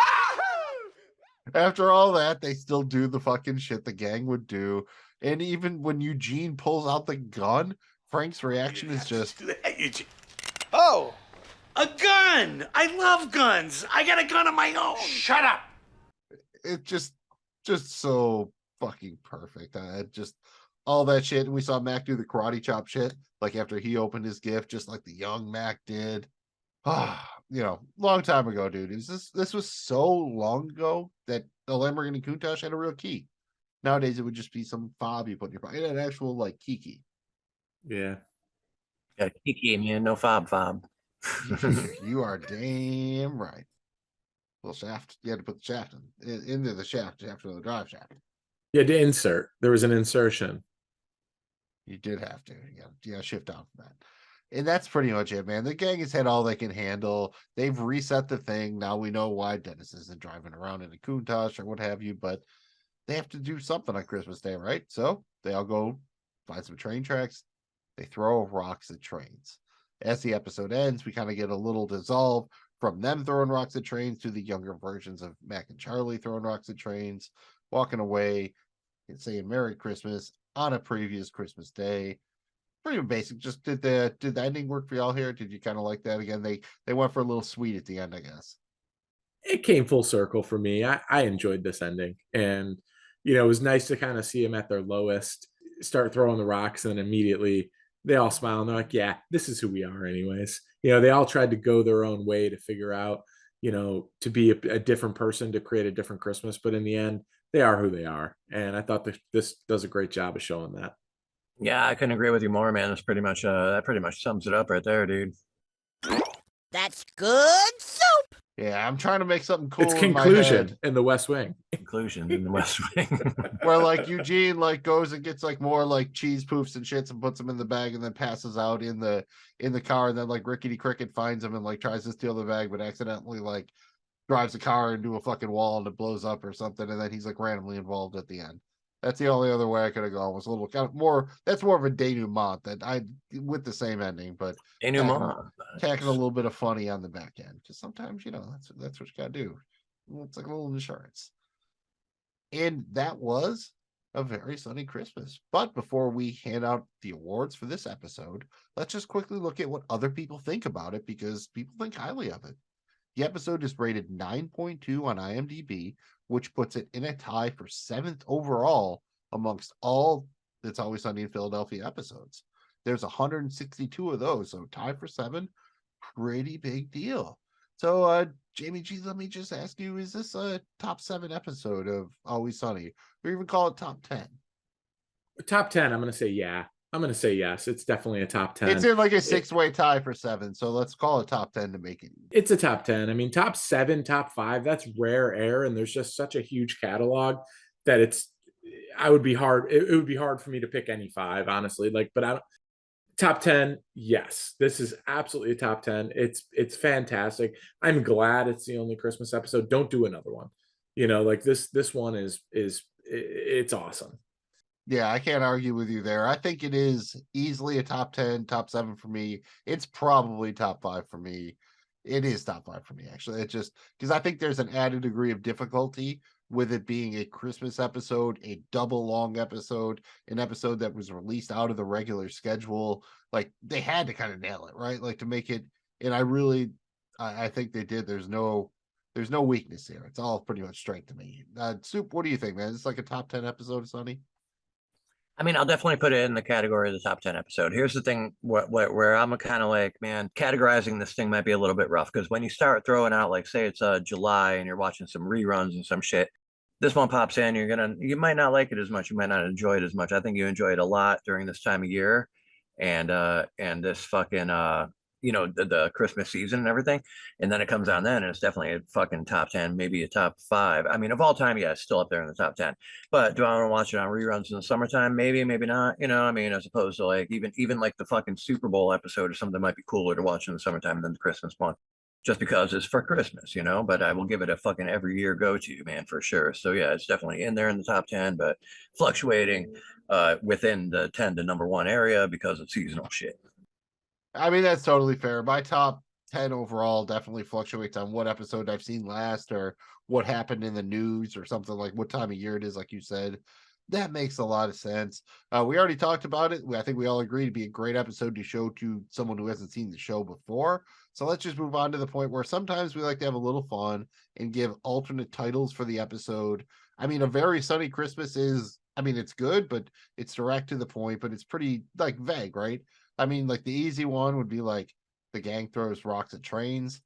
after all that, they still do the fucking shit the gang would do. And even when Eugene pulls out the gun, Frank's reaction is just, oh, a gun. I love guns. I got a gun of my own. Shut up. it's just so fucking perfect. Just all that shit. And we saw Mac do the karate chop shit, like after he opened his gift, just like the young Mac did. Long time ago, dude. This was so long ago that the Lamborghini Countach had a real key. Nowadays, it would just be some fob you put in your pocket. It had an actual like key. Yeah. Got a kiki, man. No fob. You are damn right. Little shaft. You had to put the shaft into the shaft after the drive shaft. You had to insert. There was an insertion. You did have to. You got to shift out from that. And that's pretty much it, man. The gang has had all they can handle. They've reset the thing. Now we know why Dennis isn't driving around in a Countach or what have you, but they have to do something on Christmas Day, right? So they all go find some train tracks. They throw rocks at trains. As the episode ends, we kind of get a little dissolve from them throwing rocks at trains to the younger versions of Mac and Charlie throwing rocks at trains, walking away and saying Merry Christmas on a previous Christmas Day. Pretty basic. Just did the ending work for y'all here? Did you kind of like that again? They went for a little sweet at the end, I guess. It came full circle for me. I enjoyed this ending, and it was nice to kind of see them at their lowest, start throwing the rocks, and then immediately they all smile and they're like, yeah, this is who we are anyways. They all tried to go their own way to figure out, to be a different person, to create a different Christmas, but in the end, they are who they are. And I thought this does a great job of showing that. Yeah, I couldn't agree with you more, man. That's pretty much that pretty much sums it up right there, dude. That's good soup. Yeah, I'm trying to make something cool. It's in conclusion in the West Wing. Conclusion in the West Wing. Where like Eugene like goes and gets like more like cheese poofs and shits and puts them in the bag and then passes out in the car, and then like Rickety Cricket finds him and like tries to steal the bag but accidentally like drives the car into a fucking wall and it blows up or something, and then he's like randomly involved at the end. That's the only other way I could have gone. Was a little kind of more. That's more of a denouement that I with the same ending, but Denouement. tacking a little bit of funny on the back end, because sometimes that's what you gotta do. It's like a little insurance. And that was a very sunny Christmas. But before we hand out the awards for this episode, let's just quickly look at what other people think about it, because people think highly of it. The episode is rated 9.2 on IMDb, which puts it in a tie for 7th overall amongst all It's Always Sunny in Philadelphia episodes. There's 162 of those, so tie for 7, pretty big deal. So, Jamie G, let me just ask you, is this a top 7 episode of Always Sunny? Or even call it top 10? Top 10, I'm going to say yeah. I'm going to say yes. It's definitely a top 10. It's in like a 6-way tie for 7, so let's call it top 10 to make it. It's a top 10. I mean, top 7, top 5, that's rare air, and there's just such a huge catalog that it would be hard for me to pick any 5, honestly. But Top 10, yes. This is absolutely a top 10. It's fantastic. I'm glad it's the only Christmas episode. Don't do another one. Like this one is it's awesome. Yeah, I can't argue with you there. I think it is easily a top 10, top 7 for me. It's probably top 5 for me. It is top 5 for me, actually. It just because I think there's an added degree of difficulty with it being a Christmas episode, a double long episode, an episode that was released out of the regular schedule. Like they had to kind of nail it, right? Like to make it, and I think they did. There's no weakness here. It's all pretty much strength to me. Soup, what do you think, man? Is this like a top 10 episode, Sonny? I mean, I'll definitely put it in the category of the top 10 episode. Here's the thing where I'm kind of like, man, categorizing this thing might be a little bit rough because when you start throwing out, like, say it's July and you're watching some reruns and some shit, this one pops in, you might not like it as much. You might not enjoy it as much. I think you enjoy it a lot during this time of year and this fucking, the Christmas season and everything. And then it comes on then and it's definitely a fucking top 10, maybe a top 5. I mean, of all time, yeah, it's still up there in the top 10. But do I want to watch it on reruns in the summertime? Maybe, maybe not. I mean, as opposed to like even like the fucking Super Bowl episode or something might be cooler to watch in the summertime than the Christmas one. Just because it's for Christmas, but I will give it a fucking every year go to, man, for sure. So yeah, it's definitely in there in the top 10, but fluctuating within the 10 to number 1 area because of seasonal shit. I mean, that's totally fair. My top 10 overall definitely fluctuates on what episode I've seen last or what happened in the news or something, like what time of year it is, like you said. That makes a lot of sense. We already talked about it. I think we all agree to be a great episode to show to someone who hasn't seen the show before. So let's just move on to the point where sometimes we like to have a little fun and give alternate titles for the episode. I mean, A Very Sunny Christmas is, I mean, it's good, but it's direct to the point, but it's pretty like vague, right? I mean, like the easy one would be like The Gang Throws Rocks at Trains.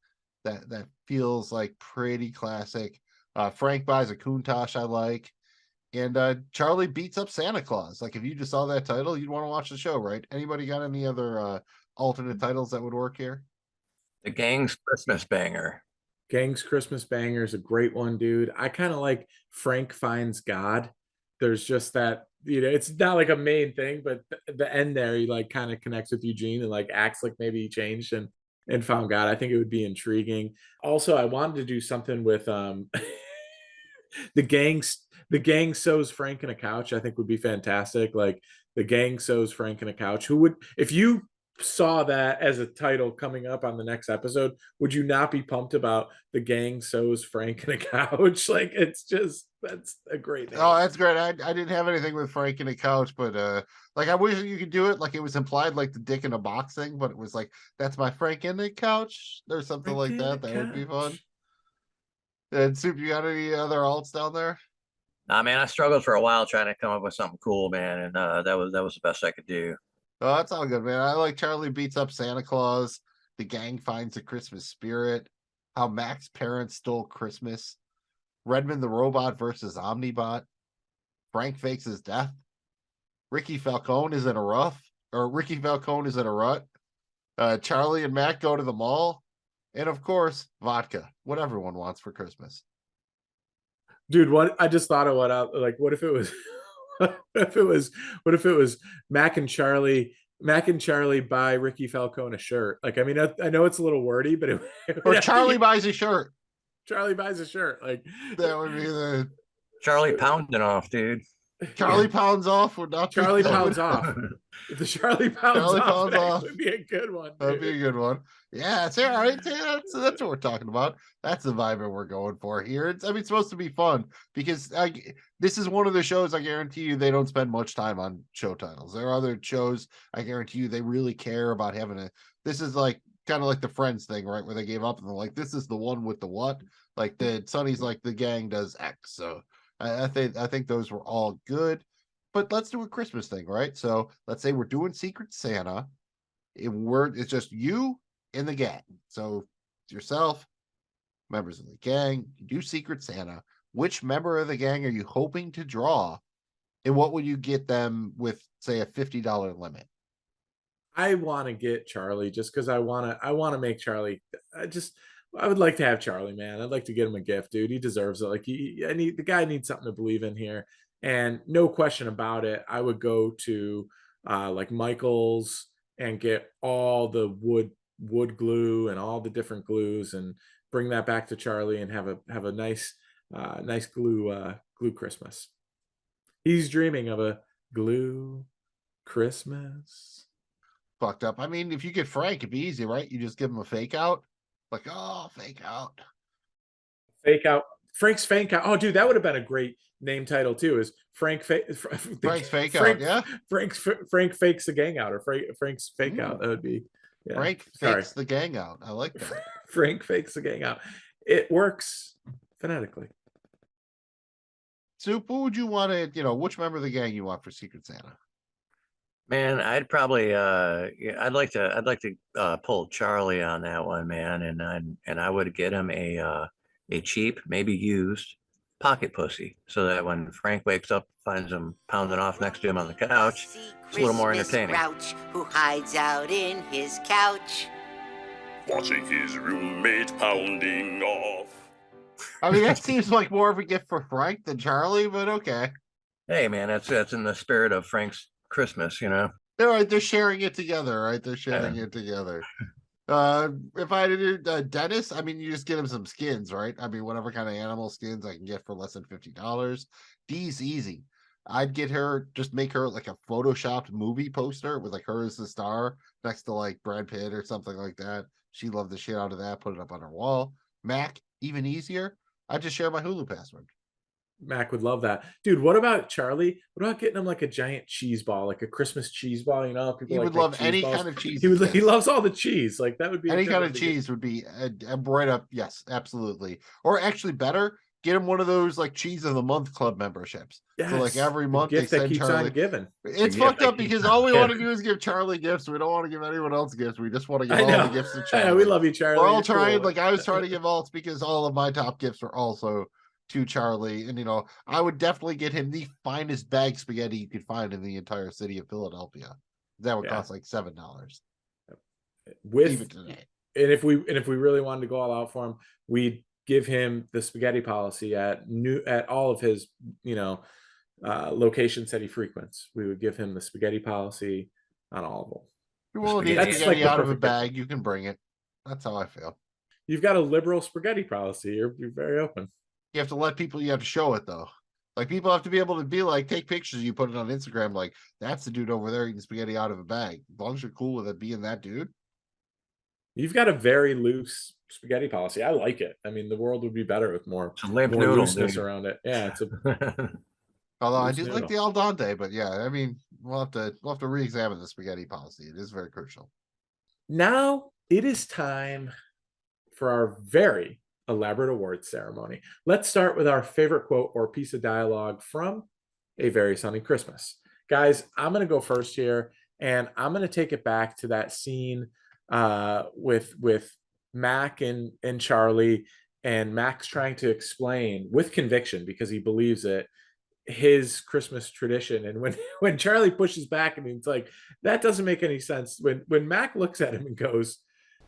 That feels like pretty classic. Frank Buys a Countach I like. And Charlie Beats Up Santa Claus. Like if you just saw that title, you'd want to watch the show, right? Anybody got any other alternate titles that would work here? The Gang's Christmas Banger. Gang's Christmas Banger is a great one, dude. I kind of like Frank Finds God. There's just that, it's not like a main thing, but the end there, he like kind of connects with Eugene and like acts like maybe he changed and found God. I think it would be intriguing. Also, I wanted to do something with the gang sews Frank in a couch. I think would be fantastic. Like the gang sews Frank in a couch. Who would, if you saw that as a title coming up on the next episode, would you not be pumped about the gang sews Frank in a couch? Like it's just, that's a great name. Oh, that's great. I didn't have anything with Frank in a couch, but like I wish you could do it like it was implied, like the dick in a box thing, but it was like that's my Frank in the couch or something like that. That would be fun. And Soup, you got any other alts down there? Nah, man, I struggled for a while trying to come up with something cool, man, and that was the best I could do. Oh, that's all good, man. I like Charlie Beats Up Santa Claus. The Gang Finds the Christmas Spirit. How Mac's Parents Stole Christmas. Redmond the Robot versus Omnibot. Frank Fakes His Death. Ricky Falcone is in a rut. Charlie and Mac Go to the Mall. And of course, vodka. What everyone wants for Christmas. Dude, what I just thought of what if it was what if it was Mac and Charlie buy Ricky Falcone a shirt? Like, I mean, I know it's a little wordy, but or Charlie buys a shirt. Charlie buys a shirt. Like that would be the Charlie pounding off, dude. Charlie pounds off would not Charlie pounds off. The Charlie pounds off would be a good one. That'd be a good one. Yeah, it's all right. Yeah, that's what we're talking about. That's the vibe that we're going for here. It's supposed to be fun because this is one of the shows I guarantee you they don't spend much time on show titles. There are other shows I guarantee you they really care about having this is like kind of like the Friends thing, right? Where they gave up and they're like, this is the one with the what? Like the Sonny's like the gang does X. So I think those were all good. But let's do a Christmas thing, right? So let's say we're doing Secret Santa. It's just you and the gang. So yourself, members of the gang, you do Secret Santa. Which member of the gang are you hoping to draw? And what would you get them with, say, a $50 limit? I want to get Charlie just because I want to make Charlie. I would like to have Charlie, man. I'd like to get him a gift, dude. He deserves it. Like the guy needs something to believe in here. And no question about it, I would go to like Michael's and get all the wood glue and all the different glues and bring that back to Charlie and have a nice glue Christmas. He's dreaming of a glue Christmas. Fucked up. I mean, if you get Frank, it'd be easy, right? You just give him a fake out. Like, oh, fake out. Fake out. Frank's fake out. Oh, dude, that would have been a great name title too. Is Frank's fake out? Yeah. Frank fakes the gang out, or Frank's fake out. That would be. Yeah. Frank fakes the gang out. I like that. Frank fakes the gang out. It works phonetically. Soup, who would you want to, which member of the gang you want for Secret Santa? Man, I'd probably I'd like to pull Charlie on that one, man, and I would get him a cheap, maybe used pocket pussy, so that when Frank wakes up, finds him pounding off next to him on the couch, it's a little more entertaining. Grouch who hides out in his couch, watching his roommate pounding off. I mean, that seems like more of a gift for Frank than Charlie, but okay. Hey, man, that's in the spirit of Frank's Christmas, They're sharing it together, right? They're sharing it together. If I did Dennis, I mean, you just get him some skins, right? I mean, whatever kind of animal skins I can get for less than $50. D's easy. I'd get her, just make her like a photoshopped movie poster with like her as the star next to like Brad Pitt or something like that. She loved the shit out of that. Put it up on her wall. Mac, even easier. I'd just share my Hulu password. Mac would love that. Dude, what about Charlie? What about getting him like a giant cheese ball, like a Christmas cheese ball? People he would love any kind of cheese. He loves all the cheese. Like that would be any kind of cheese would be right up. Yes, absolutely. Or actually better, get him one of those like cheese of the month club memberships. Yes. So like every month they send Charlie. Giving. It's fucked up because all we want to do is give Charlie gifts. We don't want to give anyone else gifts. We just want to give all the gifts to Charlie. Yeah, we love you, Charlie. We're all trying. Cool. Like I was trying to give alts because all of my top gifts were also to Charlie, and I would definitely get him the finest bag spaghetti you could find in the entire city of Philadelphia. That would cost like $7. And if we really wanted to go all out for him, we'd give him the spaghetti policy at all of his locations that he frequents. We would give him the spaghetti policy on all of them. You will need spaghetti out of a bag. You can bring it. That's how I feel. You've got a liberal spaghetti policy. You're very open. You have to let people, you have to show it though. Like people have to be able to be like, take pictures, you put it on Instagram, like that's the dude over there eating spaghetti out of a bag. As long as you're cool with it being that dude. You've got a very loose spaghetti policy. I like it. I mean, the world would be better with more looseness around it. Yeah, it's although I do like the al dente, but yeah, I mean, we'll have to re-examine the spaghetti policy. It is very crucial. Now it is time for our very elaborate awards ceremony. Let's start with our favorite quote or piece of dialogue from A Very Sunny Christmas. Guys, I'm going to go first here, and I'm going to take it back to that scene with Mac and Charlie, and Mac's trying to explain with conviction, because he believes it, his Christmas tradition. And when Charlie pushes back and he's like, that doesn't make any sense, when Mac looks at him and goes,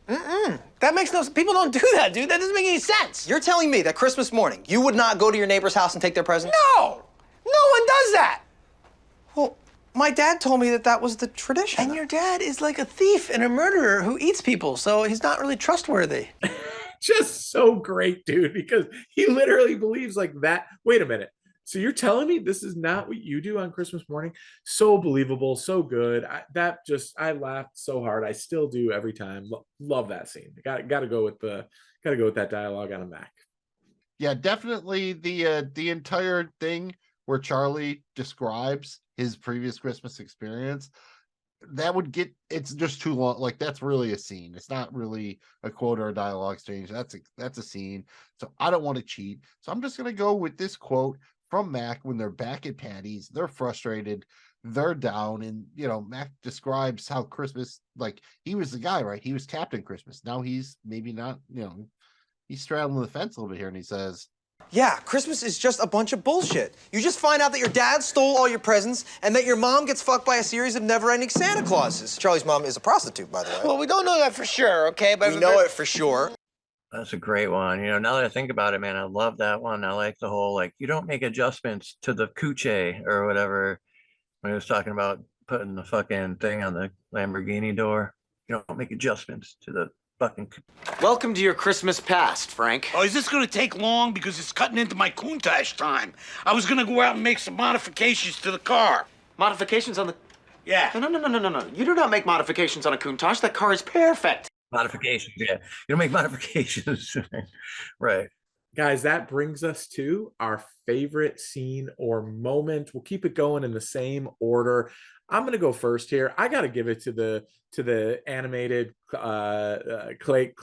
that makes no sense. People don't do that, dude. That doesn't make any sense. You're telling me that Christmas morning, you would not go to your neighbor's house and take their present? No! No one does that! Well, my dad told me that was the tradition. And your dad is like a thief and a murderer who eats people, so he's not really trustworthy. Just so great, dude, because he literally believes like that. Wait a minute. So you're telling me this is not what you do on Christmas morning? So believable, so good. I laughed so hard. I still do every time. Love that scene. Got to go with that dialogue on a Mac. Yeah, definitely the entire thing where Charlie describes his previous Christmas experience. It's just too long. Like that's really a scene. It's not really a quote or a dialogue exchange. That's a scene. So I don't want to cheat. So I'm just gonna go with this quote from Mac when they're back at Patty's. They're frustrated, they're down, and Mac describes how Christmas, like he was the guy, right? He was Captain Christmas. Now he's maybe not, he's straddling the fence a little bit here, and he says, yeah, Christmas is just a bunch of bullshit. You just find out that your dad stole all your presents and that your mom gets fucked by a series of never-ending Santa Clauses. Charlie's mom is a prostitute, by the way. Well, we don't know that for sure, okay? But we know it for sure. That's a great one. Now that I think about it, man, I love that one. I like the whole, like, you don't make adjustments to the coochie or whatever, when he was talking about putting the fucking thing on the Lamborghini door. You don't make adjustments to the fucking. Welcome to your Christmas past, Frank. Oh, is this gonna take long? Because it's cutting into my Countach time. I was gonna go out and make some modifications to the car. Modifications on the... Yeah. No. You do not make modifications on a Countach. That car is perfect. Modifications, yeah. You don't make modifications. Right. Guys, that brings us to our favorite scene or moment. We'll keep it going in the same order. I'm going to go first here. I got to give it to the animated clay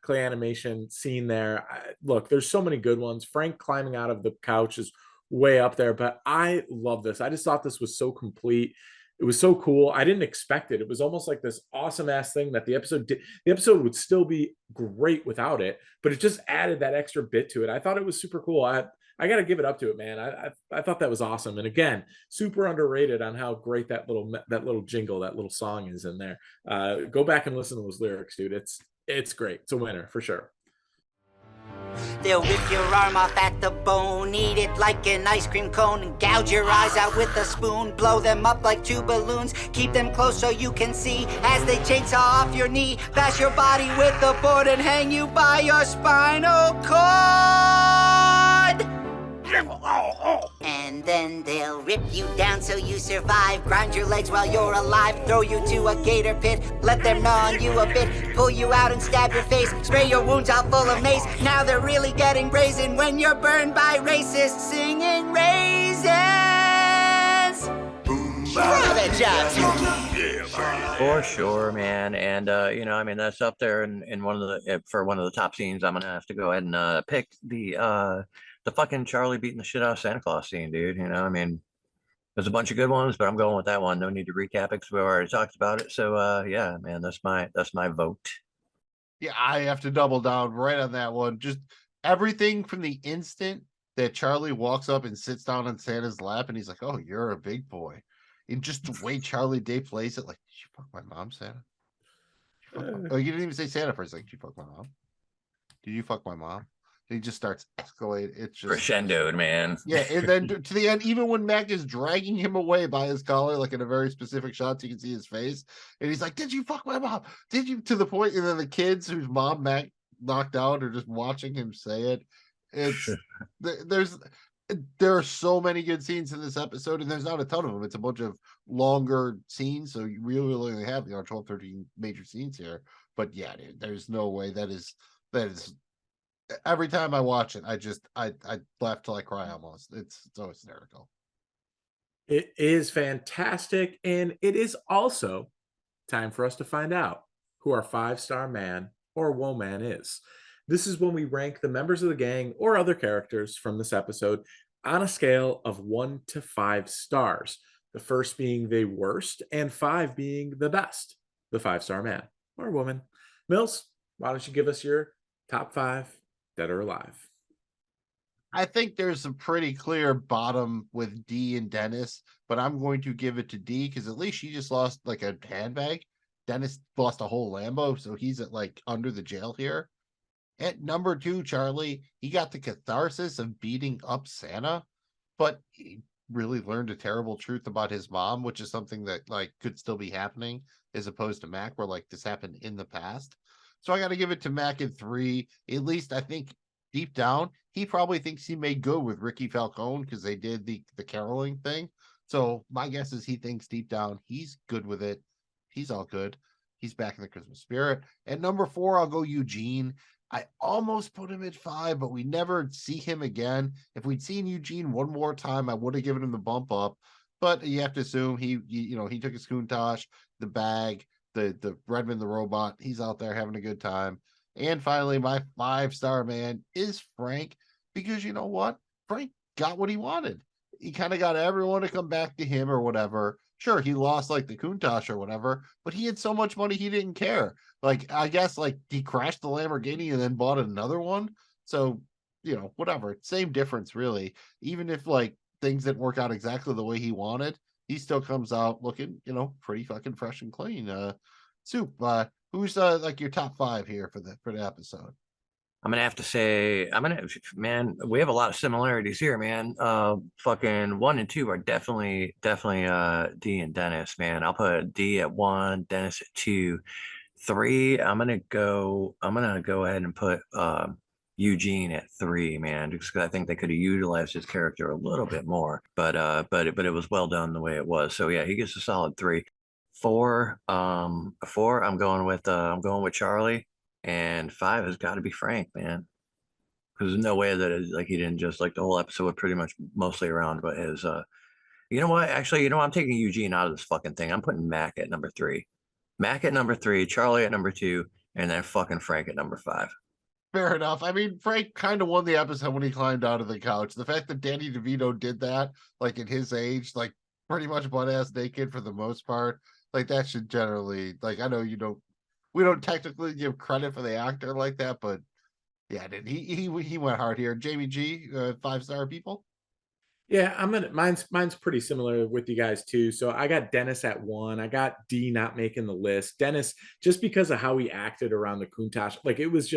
animation scene there. Look, there's so many good ones. Frank climbing out of the couch is way up there, but I love this. I just thought this was so complete. It was so cool. I didn't expect it. It was almost like this awesome ass thing that the episode did. The episode would still be great without it, but it just added that extra bit to it. I thought it was super cool. I got to give it up to it, man. I thought that was awesome. And again, super underrated on how great that little jingle, that little song is in there. Go back and listen to those lyrics, dude. It's great. It's a winner for sure. They'll rip your arm off at the bone, eat it like an ice cream cone, and gouge your eyes out with a spoon, blow them up like two balloons, keep them close so you can see as they chainsaw off your knee, bash your body with a board and hang you by your spinal cord. And then they'll rip you down so you survive, grind your legs while you're alive, throw you to a gator pit, let them gnaw on you a bit, pull you out and stab your face, spray your wounds all full of mace. Now they're really getting brazen when you're burned by racists singing raisins. For sure, man. And I mean, that's up there in one of the top scenes. I'm gonna have to go ahead and pick the fucking Charlie beating the shit out of Santa Claus scene, dude. I mean, there's a bunch of good ones, but I'm going with that one. No need to recap it because we already talked about it. So yeah, man, that's my vote. Yeah, I have to double down right on that one. Just everything from the instant that Charlie walks up and sits down on Santa's lap and he's like, "Oh, you're a big boy." And just the way Charlie Day plays it, like, "Did you fuck my mom, Santa?" Oh, you didn't even say Santa first. Like, "Did you fuck my mom? Did you fuck my mom?" He just starts escalating. It's just crescendoed, man. Yeah, and then to the end, even when Mac is dragging him away by his collar, like in a very specific shot, so you can see his face, and he's like, "Did you fuck my mom? Did you?" To the point, and then the kids whose mom Mac knocked out are just watching him say it. It's there are so many good scenes in this episode, and there's not a ton of them. It's a bunch of longer scenes, so you really only have 12, 13 major scenes here. But yeah, dude, there's no way that is. Every time I watch it, I laugh till I cry almost. It's so hysterical. It is fantastic, and it is also time for us to find out who our 5-star man or woman is. This is when we rank the members of the gang or other characters from this episode on a scale of 1 to 5 stars. The first being the worst and 5 being the best, the 5-star man or woman. Mills, why don't you give us your top 5 dead or alive? I think there's a pretty clear bottom with D and Dennis, but I'm going to give it to D because at least she just lost like a handbag. Dennis lost a whole Lambo, so he's at like under the jail here. At number 2, Charlie, he got the catharsis of beating up Santa, but he really learned a terrible truth about his mom, which is something that like could still be happening as opposed to Mac, where like this happened in the past. So I got to give it to Mac at 3. At least I think deep down, he probably thinks he made good with Ricky Falcone because they did the caroling thing. So my guess is he thinks deep down he's good with it. He's all good. He's back in the Christmas spirit. At number 4, I'll go Eugene. I almost put him at 5, but we never see him again. If we'd seen Eugene one more time, I would have given him the bump up. But you have to assume he took his Countach, the bag, the Redmond the robot. He's out there having a good time. And finally, my 5-star man is Frank, because you know what? Frank got what he wanted. He kind of got everyone to come back to him or whatever. Sure, he lost like the Countach or whatever, but he had so much money he didn't care. Like, I guess like he crashed the Lamborghini and then bought another one. So, whatever. Same difference, really. Even if like things didn't work out exactly the way he wanted, he still comes out looking, pretty fucking fresh and clean. Soup, who's like your top 5 here for the episode? I'm gonna have to say, man, we have a lot of similarities here, man. Fucking 1 and 2 are definitely, D and Dennis, man. I'll put D at 1, Dennis at 2. 3, I'm gonna go ahead and put Eugene at 3, man, just because I think they could have utilized his character a little bit more. But it was well done the way it was. So yeah, he gets a solid 3. 4, 4, I'm going with Charlie, and 5 has got to be Frank, man. Because there's no way that he didn't just like the whole episode was pretty much mostly around about his you know what? Actually, I'm taking Eugene out of this fucking thing. I'm putting Mac at number 3. Mac at number 3, Charlie at number 2, and then fucking Frank at number 5. Fair enough. I mean, Frank kind of won the episode when he climbed out of the couch. The fact that Danny DeVito did that, like at his age, like pretty much butt-ass naked for the most part, like that should generally, like, I know we don't technically give credit for the actor like that, but yeah, he went hard here. Jamie G, 5-star people. Yeah, mine's pretty similar with you guys too. So I got Dennis at 1. I got D not making the list. Dennis, just because of how he acted around the Countach, like it was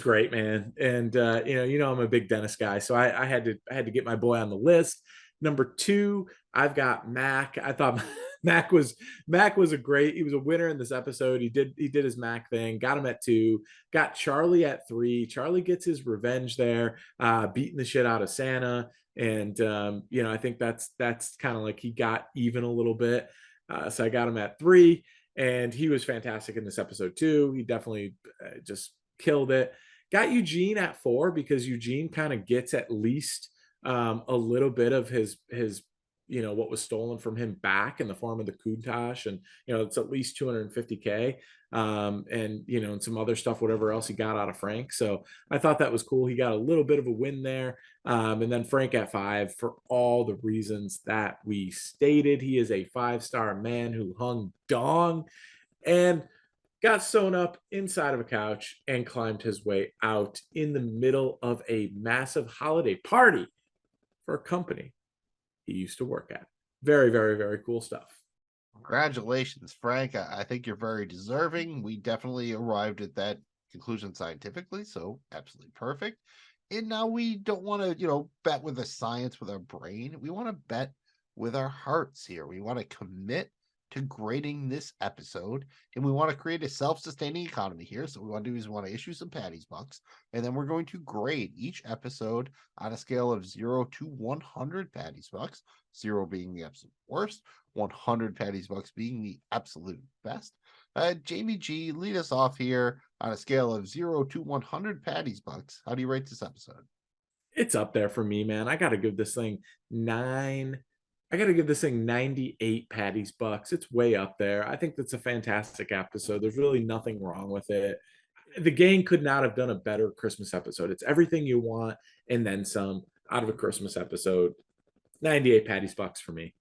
great, man. And I'm a big Dennis guy, so I had to get my boy on the list. Number 2, I've got Mac. I thought Mac was he was a winner in this episode. He did his Mac thing, got him at 2, got Charlie at 3. Charlie gets his revenge there, beating the shit out of Santa. And I think that's kind of like he got even a little bit. So I got him at 3, and he was fantastic in this episode too. He definitely just killed it. Got Eugene at 4 because Eugene kind of gets at least a little bit of his what was stolen from him back in the form of the Countach, and it's at least $250K, and some other stuff, whatever else he got out of Frank. So I thought that was cool. He got a little bit of a win there. And then Frank at 5 for all the reasons that we stated. He is a 5-star man who hung dong and got sewn up inside of a couch and climbed his way out in the middle of a massive holiday party for a company he used to work at. Very, very, very cool stuff. Congratulations, Frank. I think you're very deserving. We definitely arrived at that conclusion scientifically, so absolutely perfect. And now we don't want to, bet with the science with our brain. We want to bet with our hearts here. We want to commit to grading this episode, and we want to create a self-sustaining economy here. So what we want to do is we want to issue some Patty's bucks, and then we're going to grade each episode on a scale of 0 to 100 Patty's bucks, 0 being the absolute worst, 100 Patty's bucks being the absolute best. Jamie G, lead us off here on a scale of 0 to 100 Patty's bucks. How do you rate this episode? It's up there for me, man. I got to give this thing 9. I got to give this thing 98 Patty's bucks. It's way up there. I think that's a fantastic episode. There's really nothing wrong with it. The gang could not have done a better Christmas episode. It's everything you want and then some out of a Christmas episode. 98 Patty's bucks for me.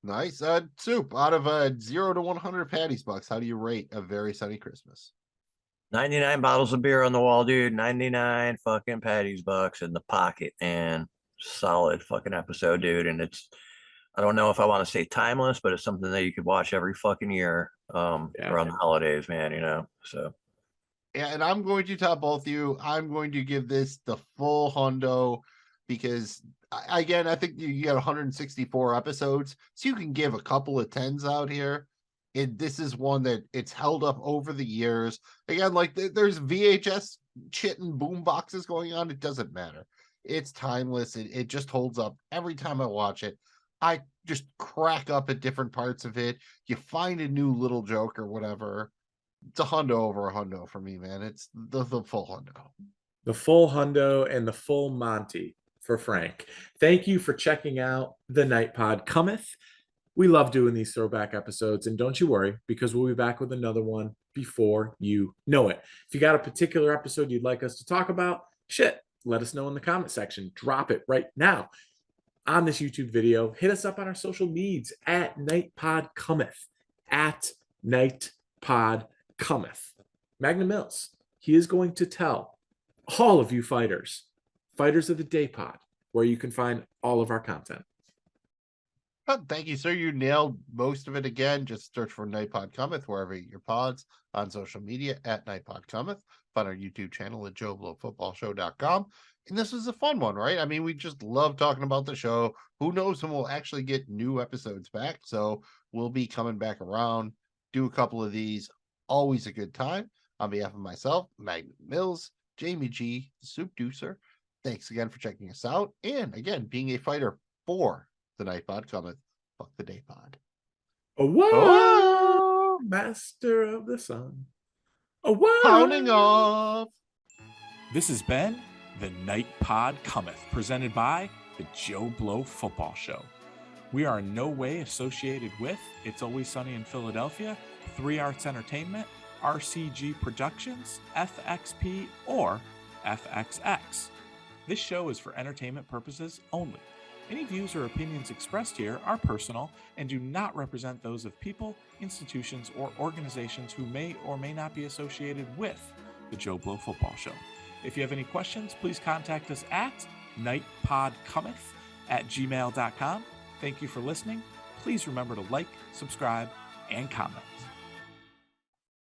Nice. Soup, out of 0 to 100 Patty's bucks, how do you rate A Very Sunny Christmas? 99 bottles of beer on the wall, dude. 99 fucking Patty's bucks in the pocket, man. Solid fucking episode, dude. And I don't know if I want to say timeless, but it's something that you could watch every fucking year around the holidays, man, so. Yeah, and I'm going to tell both of you, I'm going to give this the full hundo because, again, I think you got 164 episodes, so you can give a couple of 10s out here. This is one that it's held up over the years. Again, like there's VHS shit and boom boxes going on. It doesn't matter. It's timeless. It just holds up every time I watch it. I just crack up at different parts of it. You find a new little joke or whatever. It's a hundo over a hundo for me, man. It's the full hundo. The full hundo and the full Monty for Frank. Thank you for checking out the Night Pod Cometh. We love doing these throwback episodes, and don't you worry, because we'll be back with another one before you know it. If you got a particular episode you'd like us to talk about, let us know in the comment section. Drop it right now on this YouTube video. Hit us up on our social medias at Night Pod Cometh. At Night Pod Cometh. Magnum Mills, he is going to tell all of you fighters of the Day Pod, where you can find all of our content. Thank you, sir. You nailed most of it again. Just search for Night Pod Cometh wherever you get your pods, on social media at Night Pod Cometh. Find our YouTube channel at JoeBlowFootballShow.com. And this was a fun one, right? I mean, we just love talking about the show. Who knows when we'll actually get new episodes back? So we'll be coming back around, do a couple of these. Always a good time. On behalf of myself, Magnum Mills, Jamie G, the Soupdeucer, thanks again for checking us out. And again, being a fighter for the Night Pod Cometh. Fuck the day pod. Oh, master of the sun. Oh, Pounding off. This has been the Night Pod Cometh, presented by the Joe Blow Football Show. We are in no way associated with It's Always Sunny in Philadelphia, 3 Arts Entertainment, RCG Productions, FXP, or FXX. This show is for entertainment purposes only. Any views or opinions expressed here are personal and do not represent those of people, institutions, or organizations who may or may not be associated with the Joe Blow Football Show. If you have any questions, please contact us at nightpodcometh@gmail.com. Thank you for listening. Please remember to like, subscribe, and comment.